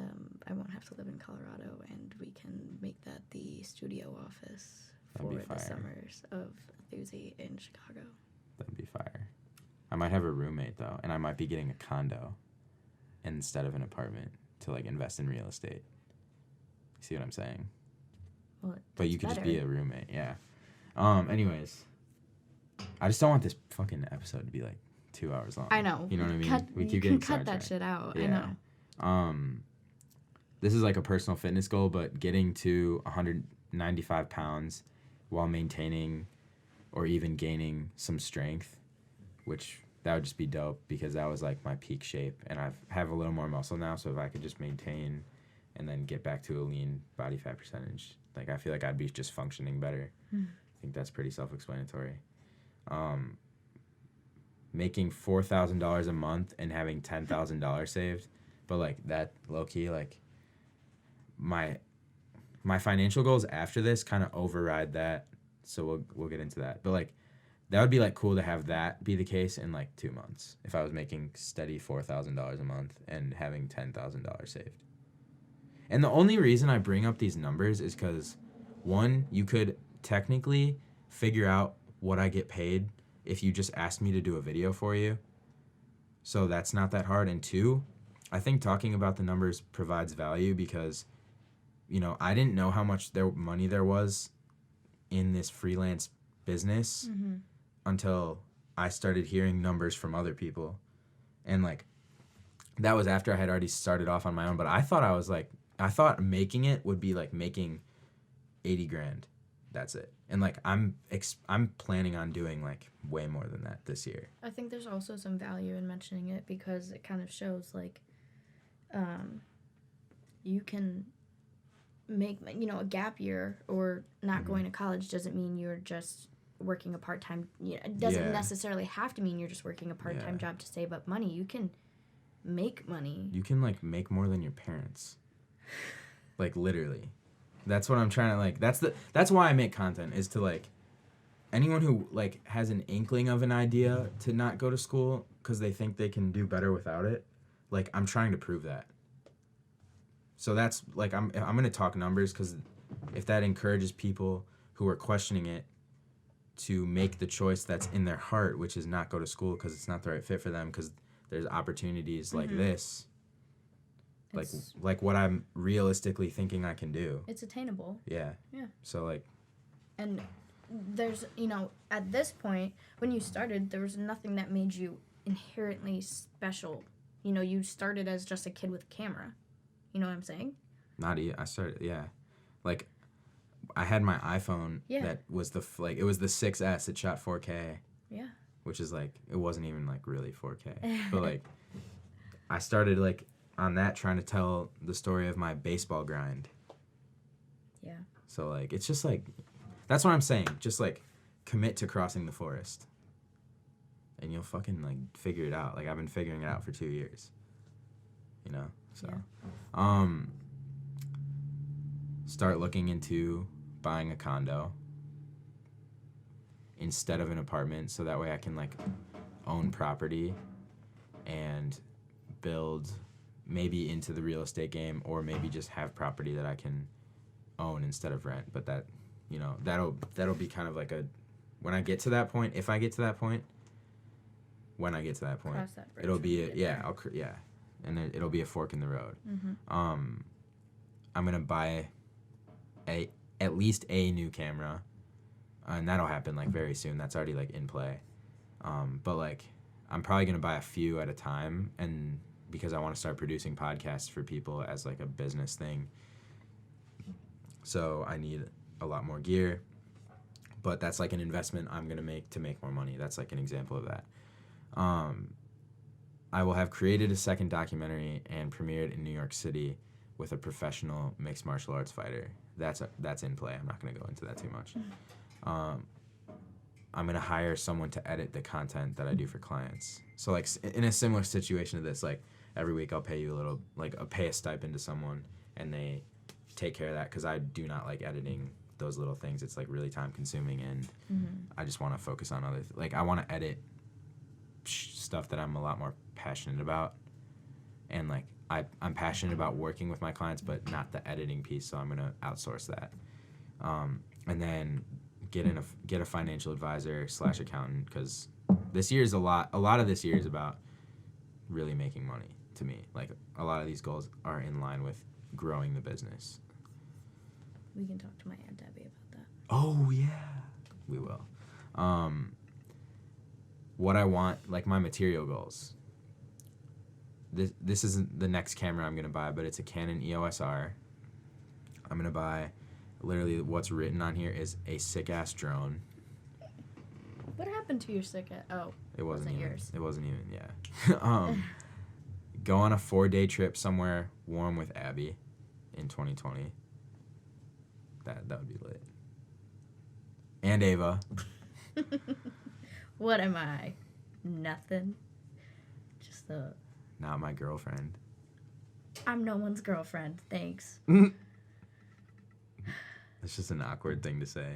I won't have to live in Colorado, and we can make that the studio office That'd be for the fire. summers of Thursday in Chicago. That'd be fire. I might have a roommate though, and I might be getting a condo instead of an apartment to like invest in real estate. See what I'm saying? Well, But you could better. just be a roommate, yeah. Anyways, I just don't want this fucking episode to be like 2 hours long. I know. You know what I mean? You keep can getting cut that sidetracked. shit out. Yeah. I know. This is like a personal fitness goal, but getting to 195 pounds while maintaining or even gaining some strength, which that would just be dope because that was like my peak shape, and I have a little more muscle now, so if I could just maintain and then get back to a lean body fat percentage, like I feel like I'd be just functioning better. I think that's pretty self-explanatory. Making $4,000 a month and having $10,000 saved, but like that low-key, like my financial goals after this kind of override that, so we'll get into that. But like that would be like cool to have that be the case in like 2 months if I was making steady $4,000 a month and having $10,000 saved. And the only reason I bring up these numbers is because, one, you could technically figure out what I get paid if you just asked me to do a video for you. So that's not that hard. And two, I think talking about the numbers provides value because, you know, I didn't know how much money there was in this freelance business until I started hearing numbers from other people. And like, that was after I had already started off on my own. But I thought making it would be like making 80 grand. That's it. And like I'm planning on doing like way more than that this year. I think there's also some value in mentioning it because it kind of shows like you can make, you know, a gap year or not going to college doesn't mean you're just working a part-time, you know, it doesn't necessarily have to mean you're just working a part-time job to save up money. You can make money. You can like make more than your parents. Like literally. That's what I'm trying to like that's why I make content, is to like anyone who like has an inkling of an idea to not go to school cuz they think they can do better without it. Like I'm trying to prove that. So that's like I'm going to talk numbers cuz if that encourages people who are questioning it to make the choice that's in their heart, which is not go to school cuz it's not the right fit for them, cuz there's opportunities like this. Like what I'm realistically thinking I can do. It's attainable. Yeah. Yeah. So like. And there's, you know, at this point, when you started, there was nothing that made you inherently special. You know, you started as just a kid with a camera. You know what I'm saying? I started, yeah. Like, I had my iPhone that was it was the 6S. It shot 4K. Yeah. Which is like, it wasn't even like really 4K. But like, I started like on that trying to tell the story of my baseball grind. Yeah. So like, it's just like, that's what I'm saying. Just like, commit to crossing the forest. And you'll fucking like figure it out. Like, I've been figuring it out for 2 years. You know? So, start looking into buying a condo instead of an apartment, so that way I can like own property and build maybe into the real estate game, or maybe just have property that I can own instead of rent. But that, you know, that'll be kind of like a, when I get to that point, if I get to that point, when I get to that point, it'll be and then it'll be a fork in the road. I'm gonna buy at least a new camera, and that'll happen like very soon. That's already like in play. But like I'm probably gonna buy a few at a time, and because I want to start producing podcasts for people as like a business thing. So I need a lot more gear, but that's like an investment I'm gonna make to make more money. That's like an example of that. I will have created a second documentary and premiered in New York City with a professional mixed martial arts fighter. That's in play. I'm not going to go into that too much. I'm going to hire someone to edit the content that I do for clients. So like in a similar situation to this, like every week I'll pay you a little, like I'll pay a stipend to someone and they take care of that because I do not like editing those little things. It's like really time consuming and I just want to focus on other, like I want to edit stuff that I'm a lot more passionate about. And like I'm passionate about working with my clients, but not the editing piece. So I'm going to outsource that. And then get a financial advisor / accountant because this year is a lot of this year is about really making money to me. Like a lot of these goals are in line with growing the business. We can talk to my Aunt Debbie about that. Oh yeah, we will. What I want, like my material goals. This isn't the next camera I'm gonna buy, but it's a Canon EOS R. I'm gonna buy. Literally, what's written on here is a sick-ass drone. What happened to your sick-ass? Oh, it wasn't yours. It wasn't even, yeah. Go on a 4-day trip somewhere warm with Abby in 2020. That would be lit. And Ava. What am I? Nothing. Just a... Not my girlfriend. I'm no one's girlfriend. Thanks. It's just an awkward thing to say.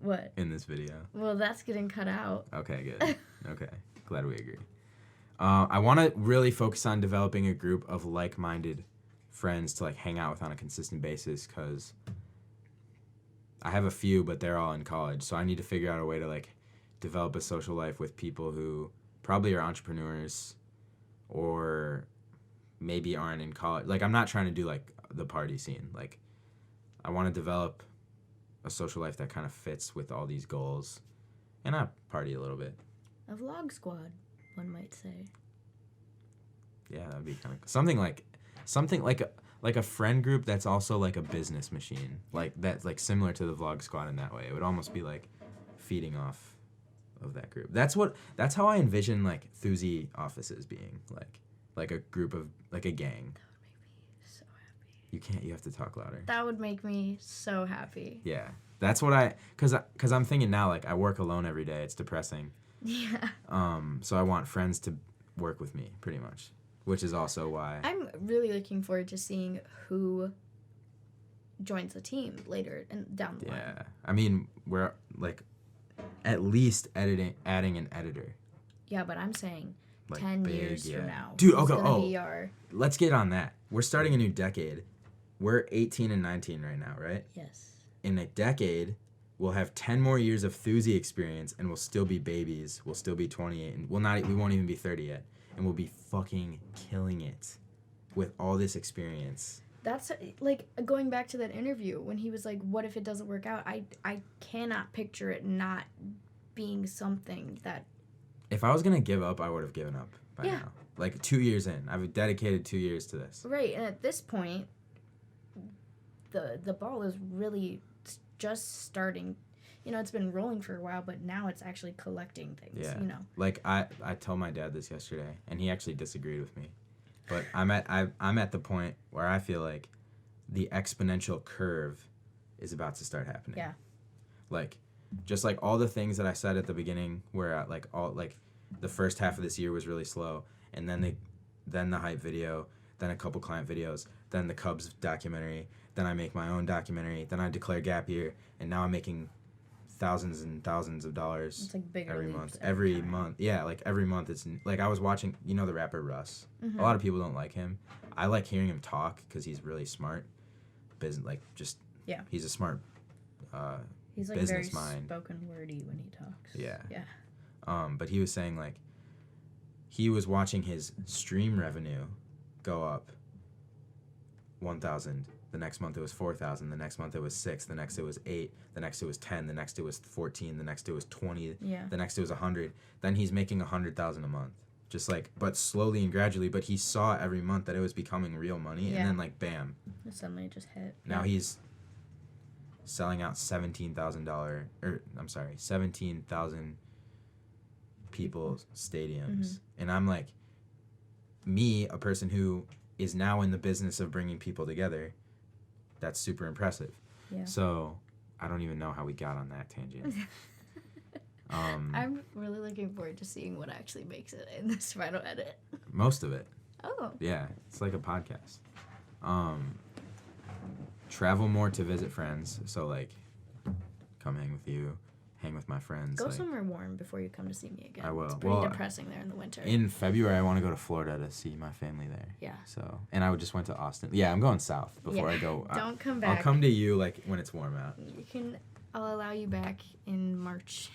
What? In this video. Well, that's getting cut out. Okay, good. Okay. Glad we agree. I want to really focus on developing a group of like-minded friends to like hang out with on a consistent basis because I have a few, but they're all in college. So I need to figure out a way to like develop a social life with people who probably are entrepreneurs or maybe aren't in college. Like I'm not trying to do like the party scene. Like I want to develop a social life that kind of fits with all these goals, and I party a little bit. A vlog squad, one might say. Yeah, that'd be kind of something like a friend group that's also like a business machine, like that's like similar to the vlog squad in that way. It would almost be like feeding off of that group. That's how I envision like Thuzy offices being like a group of like a gang. You have to talk louder. That would make me so happy. Yeah. That's what cause I'm thinking now, like I work alone every day. It's depressing. Yeah. So I want friends to work with me pretty much, which is also why I'm really looking forward to seeing who joins the team later and down the line. Yeah. I mean, we're like at least adding an editor. Yeah, but I'm saying Like 10 big, years yeah. from now. Dude, who's okay, gonna be our... Let's get on that. We're starting a new decade. We're 18 and 19 right now, right? Yes. In a decade, we'll have 10 more years of Thuzy experience and we'll still be babies. We'll still be 28 and we won't even be 30 yet. And we'll be fucking killing it with all this experience. That's like going back to that interview when he was like, what if it doesn't work out? I cannot picture it not being something that... If I was going to give up, I would have given up by Yeah. now. Like 2 years in. I've dedicated 2 years to this. Right, and at this point, the ball is really just starting. You know, it's been rolling for a while, but now it's actually collecting things, Yeah. you know. Like I told my dad this yesterday, and he actually disagreed with me. But I'm at the point where I feel like the exponential curve is about to start happening. Yeah. Like, just like all the things that I said at the beginning, where the first half of this year was really slow, and then the hype video, then a couple client videos, then the Cubs documentary, then I make my own documentary, then I declare gap year, and now I'm making thousands and thousands of dollars It's like bigger every leaps month. every Every time. month. Yeah, like every month it's like I was watching, you know, the rapper Russ. Mhm. A lot of people don't like him. I like hearing him talk because he's really smart. Yeah. He's a smart He's like business very mind. spoken wordy when he talks. Yeah. Yeah. But he was saying like he was watching his stream revenue go up 1,000. The next month it was 4,000. The next month it was 6. The next it was 8. The next it was 10. The next it was 14. The next it was 20. Yeah. The next it was 100. Then he's making 100,000 a month. Just like, but slowly and gradually. But he saw every month that it was becoming real money, Yeah. and then like bam, It suddenly just hit. now Yeah. he's selling out $17,000 people stadiums, Mhm. and I'm like, me, a person who is now in the business of bringing people together, that's super impressive. Yeah. So I don't even know how we got on that tangent. I'm really looking forward to seeing what actually makes it in this final edit. Most of it. Oh. Yeah, it's like a podcast. Travel more to visit friends. So, like, come hang with you, hang with my friends. Go like, somewhere warm before you come to see me again. I will. It's pretty depressing there in the winter. In February, I want to go to Florida to see my family there. Yeah. So, and I just went to Austin. Yeah, I'm going south before I go. Don't come back. I'll come to you, like, when it's warm out. I'll allow you back in March.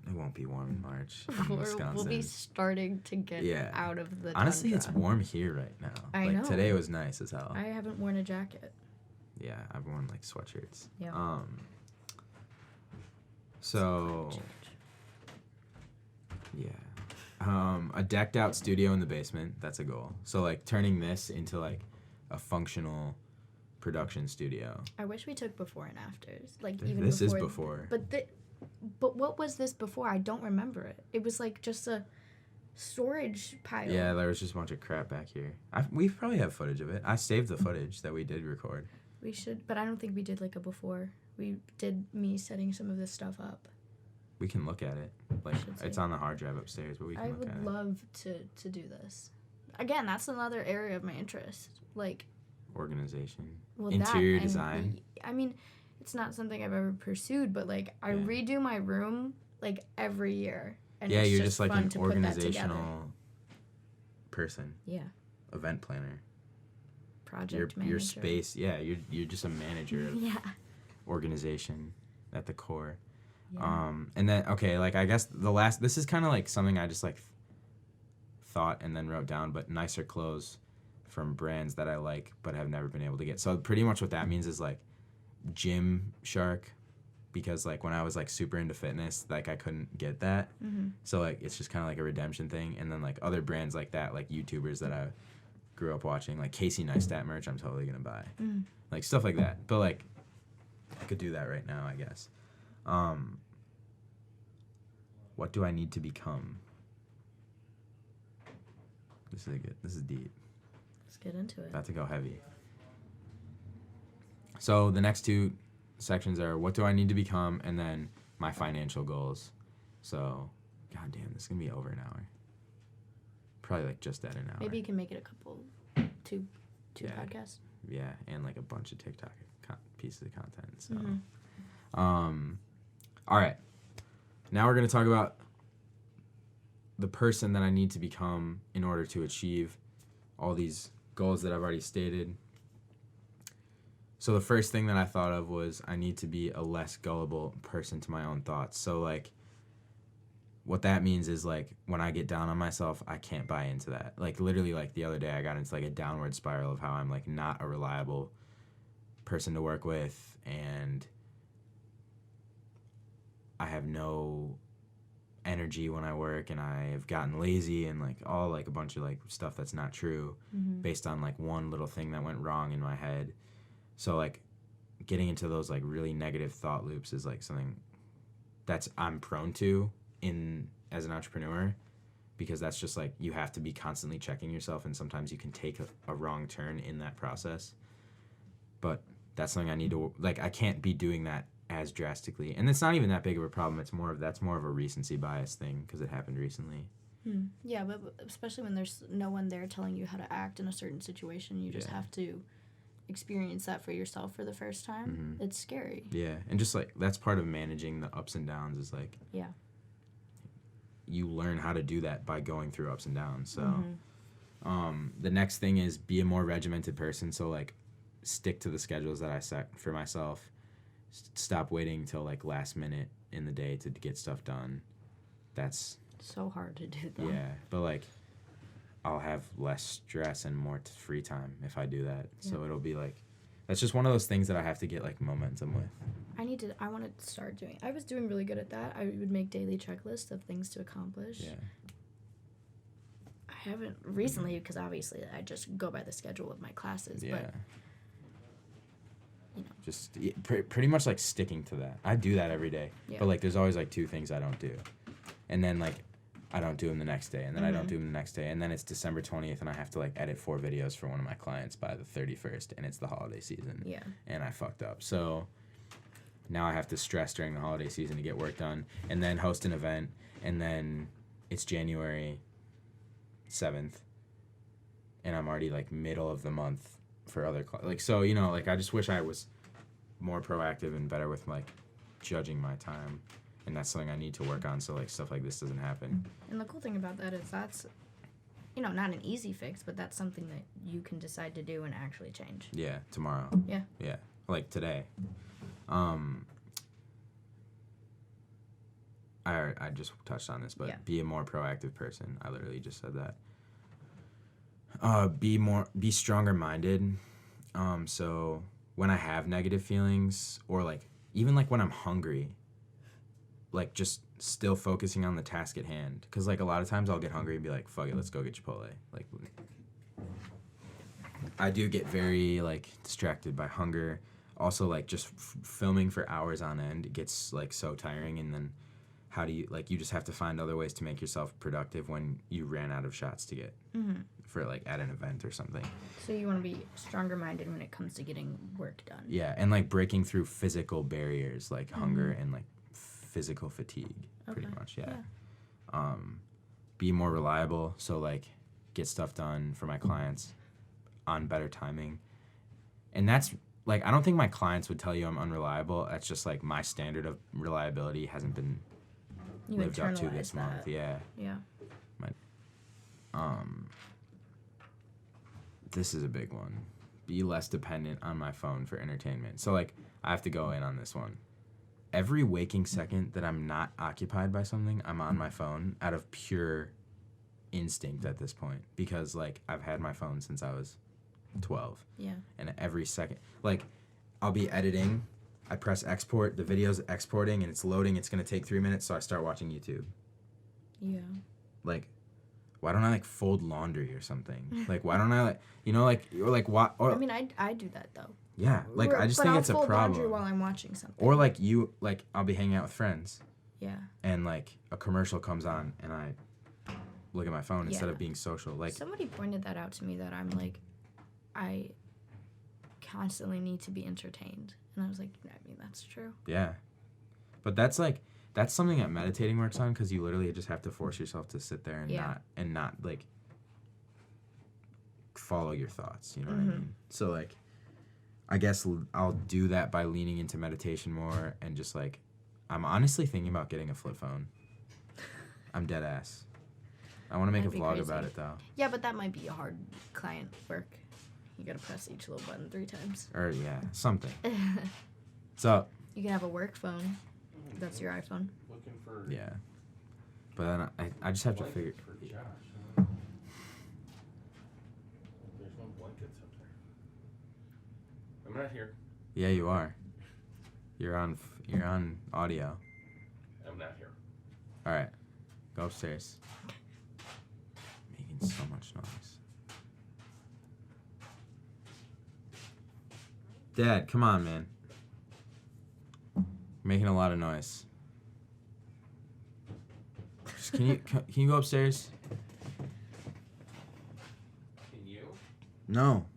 It won't be warm in March in Wisconsin. We'll be starting to get out of the Honestly, tundra. it's warm here right now. I like, know. Today was nice as hell. I haven't worn a jacket. Yeah, I've worn, like, sweatshirts. Yeah. So, yeah. A decked out studio in the basement, that's a goal. So, like, turning this into, like, a functional production studio. I wish we took before and afters. Like, This is before. But what was this before? I don't remember it. It was, like, just a storage pile. Yeah, there was just a bunch of crap back here. We probably have footage of it. I saved the footage that we did record. We should, but I don't think we did, like, a before. We did me setting some of this stuff up. We can look at it. Like, it's on the hard drive upstairs, but we can look at it. I would love to do this. Again, that's another area of my interest. Like, organization. Well, interior design. I mean, it's not something I've ever pursued, but, like, I redo my room, like, every year. And yeah, it's you're just like an organizational person. Yeah. Event planner. Project manager. Your space, you're just a manager of organization at the core. Yeah. And then, okay, like, I guess this is kind of like something I just, like, thought and then wrote down, but nicer clothes from brands that I like but have never been able to get. So pretty much what that means is, like, Gymshark, because, like, when I was, like, super into fitness, like, I couldn't get that. Mm-hmm. So, like, it's just kind of like a redemption thing. And then, like, other brands like that, like YouTubers that I grew up watching, like Casey Neistat merch, I'm totally gonna buy. Like, stuff like that. But, like, I could do that right now, I guess. What do I need to become? This is deep. Let's get into it. About to go heavy. So the next two sections are what do I need to become, and then my financial goals. So, goddamn, this is gonna be over an hour. Probably, like, just at an hour. Maybe you can make it a couple, two podcasts. Yeah, and, like, a bunch of TikTok pieces of content. So, all right. Now we're gonna talk about the person that I need to become in order to achieve all these goals that I've already stated. So the first thing that I thought of was I need to be a less gullible person to my own thoughts. So, like, what that means is, like, when I get down on myself, I can't buy into that. Like, literally, like, the other day I got into, like, a downward spiral of how I'm, like, not a reliable person to work with, and I have no energy when I work, and I have gotten lazy, and, like, all, like, a bunch of, like, stuff that's not true based on, like, one little thing that went wrong in my head. So, like, getting into those, like, really negative thought loops is, like, something that's I'm prone to as an entrepreneur, because that's just, like, you have to be constantly checking yourself, and sometimes you can take a wrong turn in that process. But that's something I need to, like, I can't be doing that as drastically, and it's not even that big of a problem. That's more of a recency bias thing because it happened recently. Yeah, but especially when there's no one there telling you how to act in a certain situation, you just have to experience that for yourself for the first time. It's scary. Yeah, and just, like, that's part of managing the ups and downs is, like, you learn how to do that by going through ups and downs. So the next thing is be a more regimented person. So, like, stick to the schedules that I set for myself. Stop waiting till, like, last minute in the day to get stuff done. That's so hard to do, though. Yeah, but, like, I'll have less stress and more free time if I do that. So it'll be, like, that's just one of those things that I have to get, like, momentum with. I want to start doing. I was doing really good at that. I would make daily checklists of things to accomplish. Yeah. I haven't recently because obviously I just go by the schedule of my classes. Yeah. But, you know. Just pretty much, like, sticking to that. I do that every day. Yeah. But, like, there's always, like, two things I don't do. And then, like, I don't do them the next day, and then I don't do them the next day, and then it's December 20th, and I have to like edit 4 videos for one of my clients by the 31st, and it's the holiday season. Yeah. And I fucked up. So now I have to stress during the holiday season to get work done, and then host an event, and then it's January 7th, and I'm already like middle of the month for other like, so, you know, like I just wish I was more proactive and better with like judging my time, and that's something I need to work on so like stuff like this doesn't happen. And the cool thing about that is that's, you know, not an easy fix, but that's something that you can decide to do and actually change. Yeah, tomorrow. Yeah. Yeah, like today. I just touched on this, but be a more proactive person. I literally just said that. Be stronger minded. So when I have negative feelings, or like even like when I'm hungry, like just still focusing on the task at hand. Cause like a lot of times I'll get hungry and be like, fuck it, let's go get Chipotle. Like I do get very like distracted by hunger. Also like just filming for hours on end, it gets like so tiring, and then how do you, like, you just have to find other ways to make yourself productive when you ran out of shots to get for like at an event or something. So you want to be stronger minded when it comes to getting work done. Yeah, and like breaking through physical barriers like hunger and like physical fatigue, pretty much. Yeah. Be more reliable, so like get stuff done for my clients on better timing. And that's like, I don't think my clients would tell you I'm unreliable. That's just like my standard of reliability hasn't been lived up to this month. Yeah. Yeah. This is a big one. Be less dependent on my phone for entertainment. So like I have to go in on this one. Every waking second that I'm not occupied by something, I'm on my phone out of pure instinct at this point, because like I've had my phone since I was 12. Yeah. And every second, like I'll be editing, I press export, the video's exporting and it's loading, it's gonna take 3 minutes, so I start watching YouTube. Yeah. Like, why don't I like fold laundry or something? Like, why don't I like, you know, like, or like what? Or I mean, I do that though. Yeah, like I just think it's a problem. Laundry while I'm watching something. Or like you, like I'll be hanging out with friends. Yeah. And like a commercial comes on and I look at my phone instead of being social. Like somebody pointed that out to me, that I'm like, I constantly need to be entertained, and I was like, I mean, that's true. Yeah, but that's something that meditating works on, because you literally just have to force yourself to sit there and not like follow your thoughts. You know what I mean? So like, I guess I'll do that by leaning into meditation more, and just like, I'm honestly thinking about getting a flip phone. I'm dead ass. I want to make a vlog about it though. Yeah, but that might be a hard client work. You gotta press each little button 3 times. Or yeah, something. So you can have a work phone. That's your iPhone. Looking for but then I just have to figure. For Josh. There's no blankets up there. I'm not here. Yeah, you are. You're on audio. I'm not here. All right, go upstairs. Making so much noise. Dad, come on, man. You're making a lot of noise. Just can you go upstairs? Can you? No.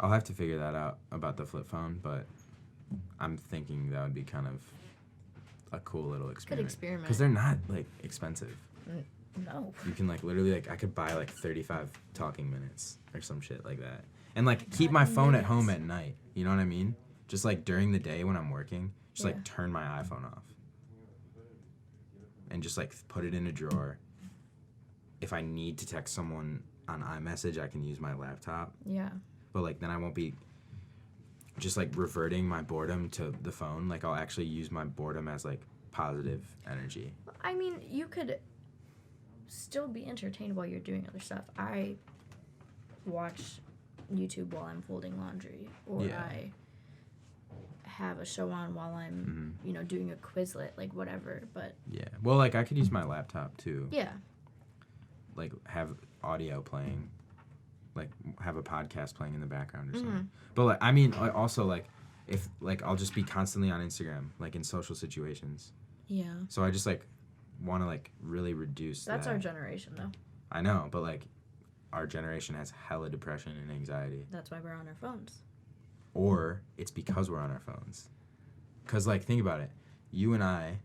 I'll have to figure that out about the flip phone, but I'm thinking that would be kind of a cool little experiment. Good experiment. Because they're not like expensive. No. You can like literally like, I could buy like 35 talking minutes or some shit like that, and like keep my phone at home at night. You know what I mean? Just like during the day when I'm working, just like turn my iPhone off and just like put it in a drawer. If I need to text someone on iMessage, I can use my laptop. Yeah. But like then I won't be just like reverting my boredom to the phone. Like I'll actually use my boredom as like positive energy. I mean, you could still be entertained while you're doing other stuff. I watch YouTube while I'm folding laundry, or I have a show on while I'm, you know, doing a Quizlet, like whatever. But yeah, well, like I could use my laptop too. Yeah. Like have audio playing like have a podcast playing in the background or something. But like, I mean, also like if like I'll just be constantly on Instagram, like in social situations. Yeah. So I just like want to like really reduce That's that. our generation, though. I know, but like our generation has hella depression and anxiety. That's why we're on our phones. Or it's because we're on our phones. Because like think about it, you and I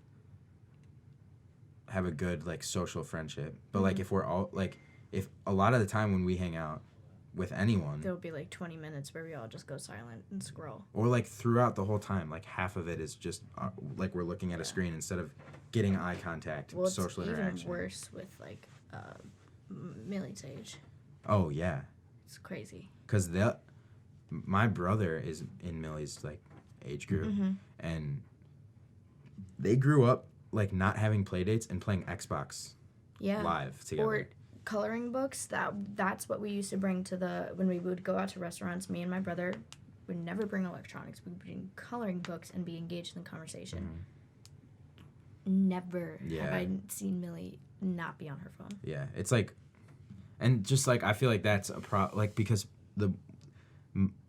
have a good like social friendship, but like if we're all like if a lot of the time when we hang out with anyone, There'll be like 20 minutes where we all just go silent and scroll. or like throughout the whole time, like half of it is just like we're looking at a screen instead of getting eye contact, Well, it's social interaction. even worse with like Millie's age. Oh yeah, It's crazy. because my brother is in Millie's like age group, and they grew up like not having play dates and playing Xbox live together. Or coloring books. That's what we used to bring to when we would go out to restaurants. Me and my brother would never bring electronics. We would bring coloring books and be engaged in the conversation. Never have I seen Millie not be on her phone. Yeah, it's like, and just like I feel like that's a like because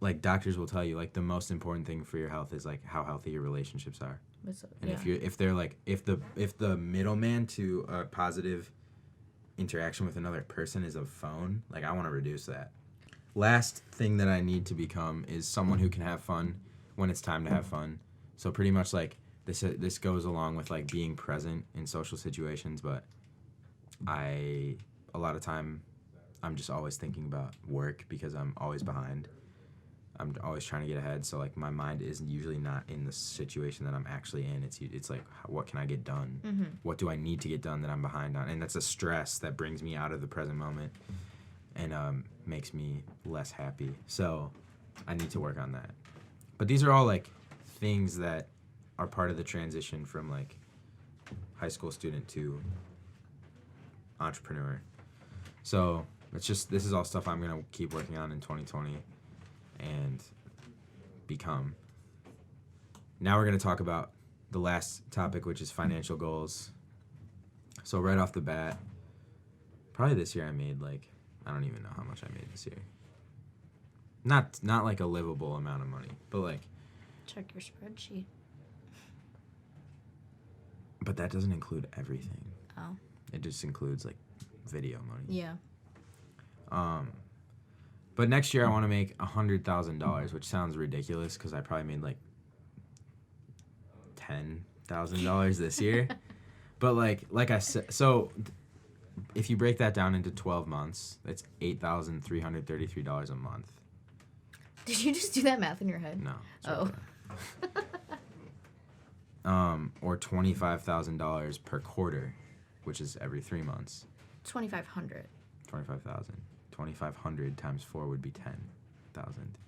like doctors will tell you like the most important thing for your health is like how healthy your relationships are. And if they're like if the middleman to a positive interaction with another person is a phone, like I want to reduce that. Last thing that I need to become is someone who can have fun when it's time to have fun. So pretty much like this goes along with like being present in social situations, but a lot of time I'm just always thinking about work because I'm always behind. I'm always trying to get ahead, so like my mind is usually not in the situation that I'm actually in. It's like what can I get done? What do I need to get done that I'm behind on? And that's a stress that brings me out of the present moment and makes me less happy. So I need to work on that. But these are all like things that are part of the transition from like high school student to entrepreneur. So this is all stuff I'm gonna keep working on in 2020 and become. Now we're going to talk about the last topic, which is financial goals. So right off the bat, probably this year I made like, I don't even know how much I made this year. Not like a livable amount of money, but like. Check your spreadsheet. But that doesn't include everything. Oh. It just includes like video money. Yeah. But next year I want to make $100,000, which sounds ridiculous because I probably made like $10,000 this year. But like I said, so if you break that down into 12 months, that's $8,333 a month. Did you just do that math in your head? No. Oh. Or $25,000 per quarter, which is every 3 months. 2,500. 25,000. 2,500 times 4 would be 10,000.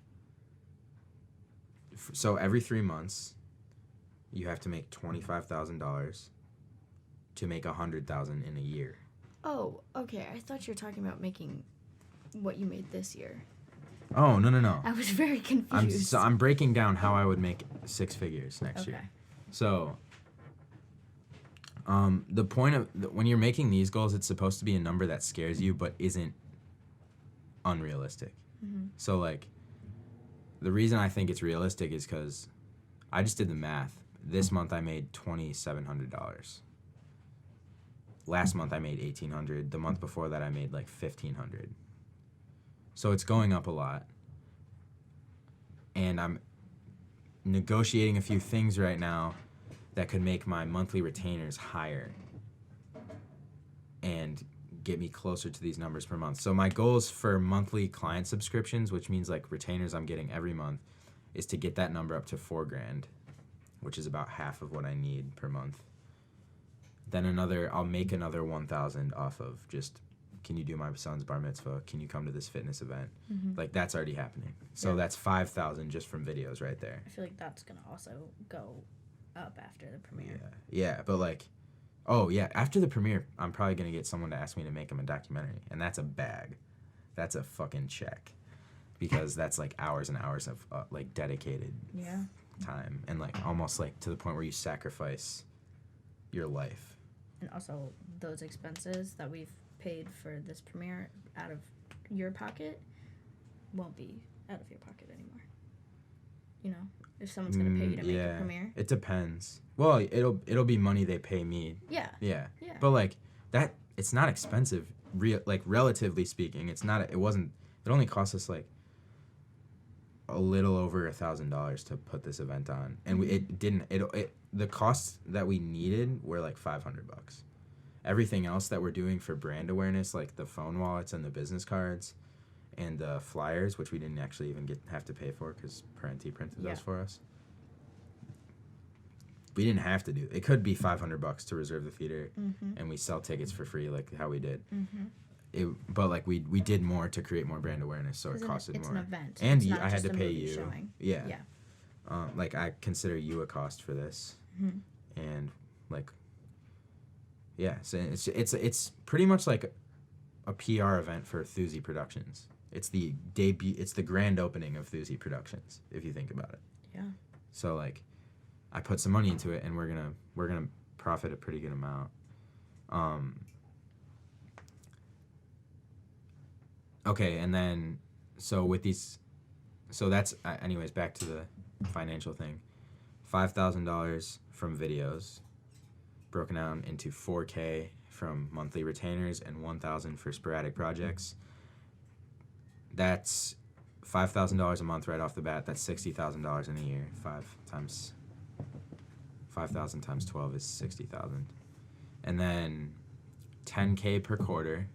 So every 3 months, you have to make $25,000 to make $100,000 in a year. Oh, okay. I thought you were talking about making what you made this year. Oh, no. I was very confused. I'm breaking down how I would make 6 figures next year. So, the point of when you're making these goals, it's supposed to be a number that scares you but isn't unrealistic. So like the reason I think it's realistic is because I just did the math. This month I made $2,700. Last month I made $1,800. The month before that I made like $1,500. So it's going up a lot. And I'm negotiating a few things right now that could make my monthly retainers higher and get me closer to these numbers per month. So my goals for monthly client subscriptions, which means like retainers I'm getting every month, is to get that number up to $4,000, which is about half of what I need per month. Then I'll make another $1,000 off of just, can you do my son's bar mitzvah? Can you come to this fitness event? Like that's already happening. So that's $5,000 just from videos right there. I feel like that's gonna also go up after the premiere. Yeah, but like, oh yeah, after the premiere, I'm probably gonna get someone to ask me to make him a documentary, and that's a bag. That's a fucking check, because that's like hours and hours of like dedicated time, and like almost like to the point where you sacrifice your life. And also those expenses that we've paid for this premiere out of your pocket, won't be out of your pocket anymore. You know, if someone's gonna pay you to make a premiere. It depends. Well, it'll be money they pay me. Yeah. Yeah. Yeah. But like that, it's not expensive. Like relatively speaking, it's not. It wasn't. It only cost us like a little over $1,000 to put this event on, and it didn't. The costs that we needed were like $500. Everything else that we're doing for brand awareness, like the phone wallets and the business cards, and the flyers, which we didn't actually even have to pay for because Parenti printed those for us. We didn't have to do. It could be $500 to reserve the theater, and we sell tickets for free, like how we did. But like we did more to create more brand awareness, so it costed more. It's an event, and it's not I had just to a pay movie you. showing. Yeah. Like I consider you a cost for this, and like. Yeah, so it's pretty much like a PR event for Thuzy Productions. It's the debut. It's the grand opening of Thuzy Productions, if you think about it. Yeah. So like, I put some money into it, and we're gonna profit a pretty good amount. Okay, and then so with these, so that's anyways back to the financial thing. $5,000 from videos, broken down into $4K from monthly retainers and $1,000 for sporadic projects. That's $5,000 a month right off the bat. That's $60,000 in a year. 5,000 times 12 is 60,000, and then $10K per quarter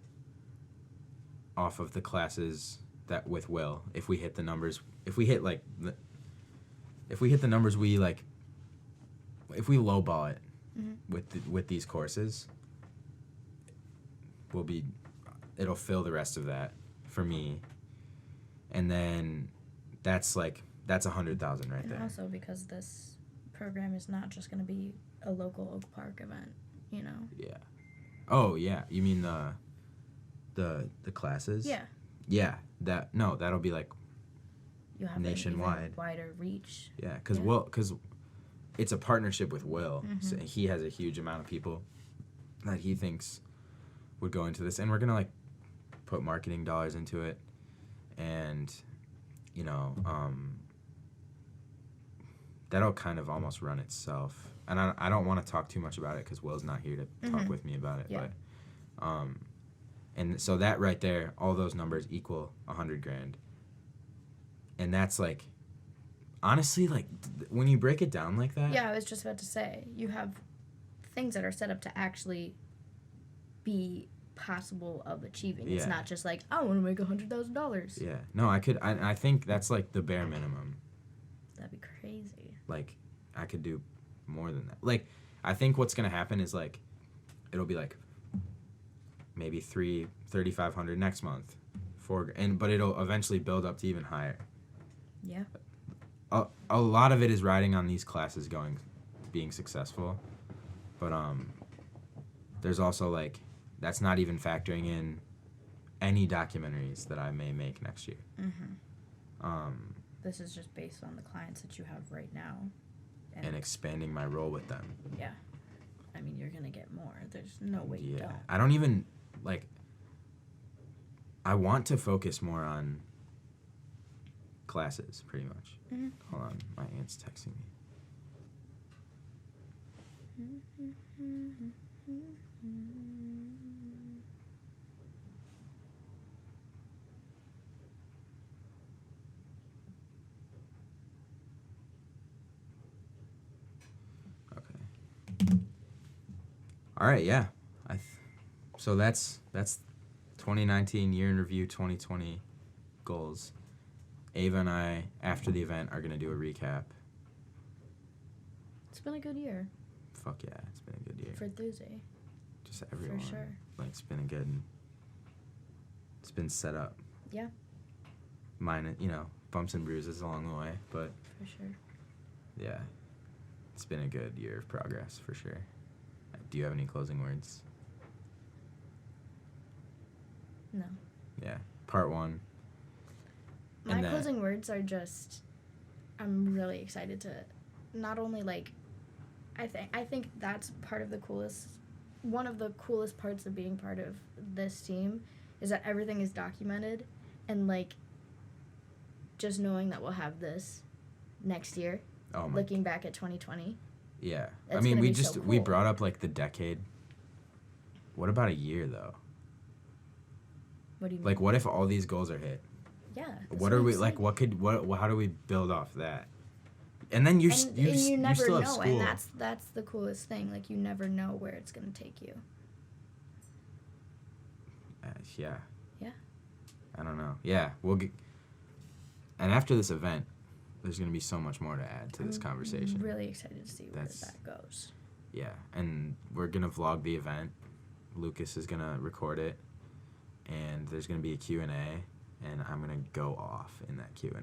off of the classes that with Will. If we hit the numbers, if we hit the numbers we like, if we lowball it. With these courses, it'll fill the rest of that for me, and then that's $100,000 right there. And also because this program is not just going to be a local Oak Park event, you know. Yeah. Oh yeah, you mean the classes? Yeah. Yeah. That'll be like you have nationwide, an even wider reach. Yeah, because it's a partnership with Will. So he has a huge amount of people that he thinks would go into this, and we're gonna like put marketing dollars into it, and you know, that'll kind of almost run itself. And I don't want to talk too much about it because Will's not here to talk with me about it. Yeah. But and so that right there, all those numbers equal $100,000, and that's like. Honestly, like, when you break it down like that... Yeah, I was just about to say, you have things that are set up to actually be possible of achieving. Yeah. It's not just like, I want to make $100,000. Yeah. No, I think that's, like, the bare minimum. That'd be crazy. Like, I could do more than that. Like, I think what's going to happen is, like, it'll be, like, maybe $3,500 next month. But it'll eventually build up to even higher. Yeah. A lot of it is riding on these classes being successful, but there's also like that's not even factoring in any documentaries that I may make next year. This is just based on the clients that you have right now, and expanding my role with them. Yeah, I mean you're gonna get more. There's no way you don't. I don't even like. I want to focus more on classes, pretty much. Hold on, my aunt's texting me. Okay. All right, yeah. So that's 2019 year in review, 2020 goals. Ava and I, after the event, are going to do a recap. It's been a good year. Fuck yeah, it's been a good year. For Thursday. Just everyone. For sure. Like, it's been set up. Yeah. Mine, bumps and bruises along the way, but. For sure. Yeah. It's been a good year of progress, for sure. Do you have any closing words? No. Yeah. Part 1. My closing words are just, I'm really excited to, not only like, I think that's one of the coolest parts of being part of this team is that everything is documented, and like, just knowing that we'll have this next year, Oh my. looking back at 2020. Yeah. I It's mean, gonna we be just so we cool. brought up like the decade. What about a year though? What do you mean? Like, what if all these goals are hit? Yeah. What are I'm we saying. like? What could what? How do we build off that? And then you And you you never still have know, school. and that's the coolest thing. Like, you never know where it's gonna take you. Yeah. Yeah. I don't know. Yeah, we'll get. And after this event, there's gonna be so much more to add to this conversation. I'm really excited to see where That's- that goes. Yeah, and we're gonna vlog the event. Lucas is gonna record it, and there's gonna be a Q&A, and I'm gonna go off in that Q&A.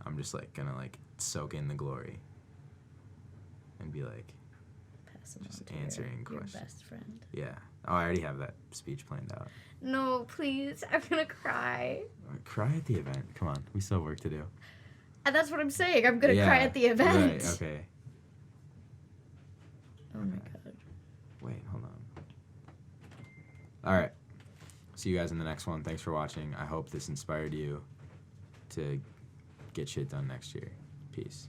I'm just like gonna like soak in the glory, and be like, Pass them Just on to answering your questions. best friend. yeah. Oh, I already have that speech planned out. No, please. I'm gonna cry. Cry at the event. Come on, we still have work to do. And that's what I'm saying. I'm gonna cry at the event. Right. Okay. Oh my god. Wait. Hold on. All right. See you guys in the next one. Thanks for watching. I hope this inspired you to get shit done next year. Peace.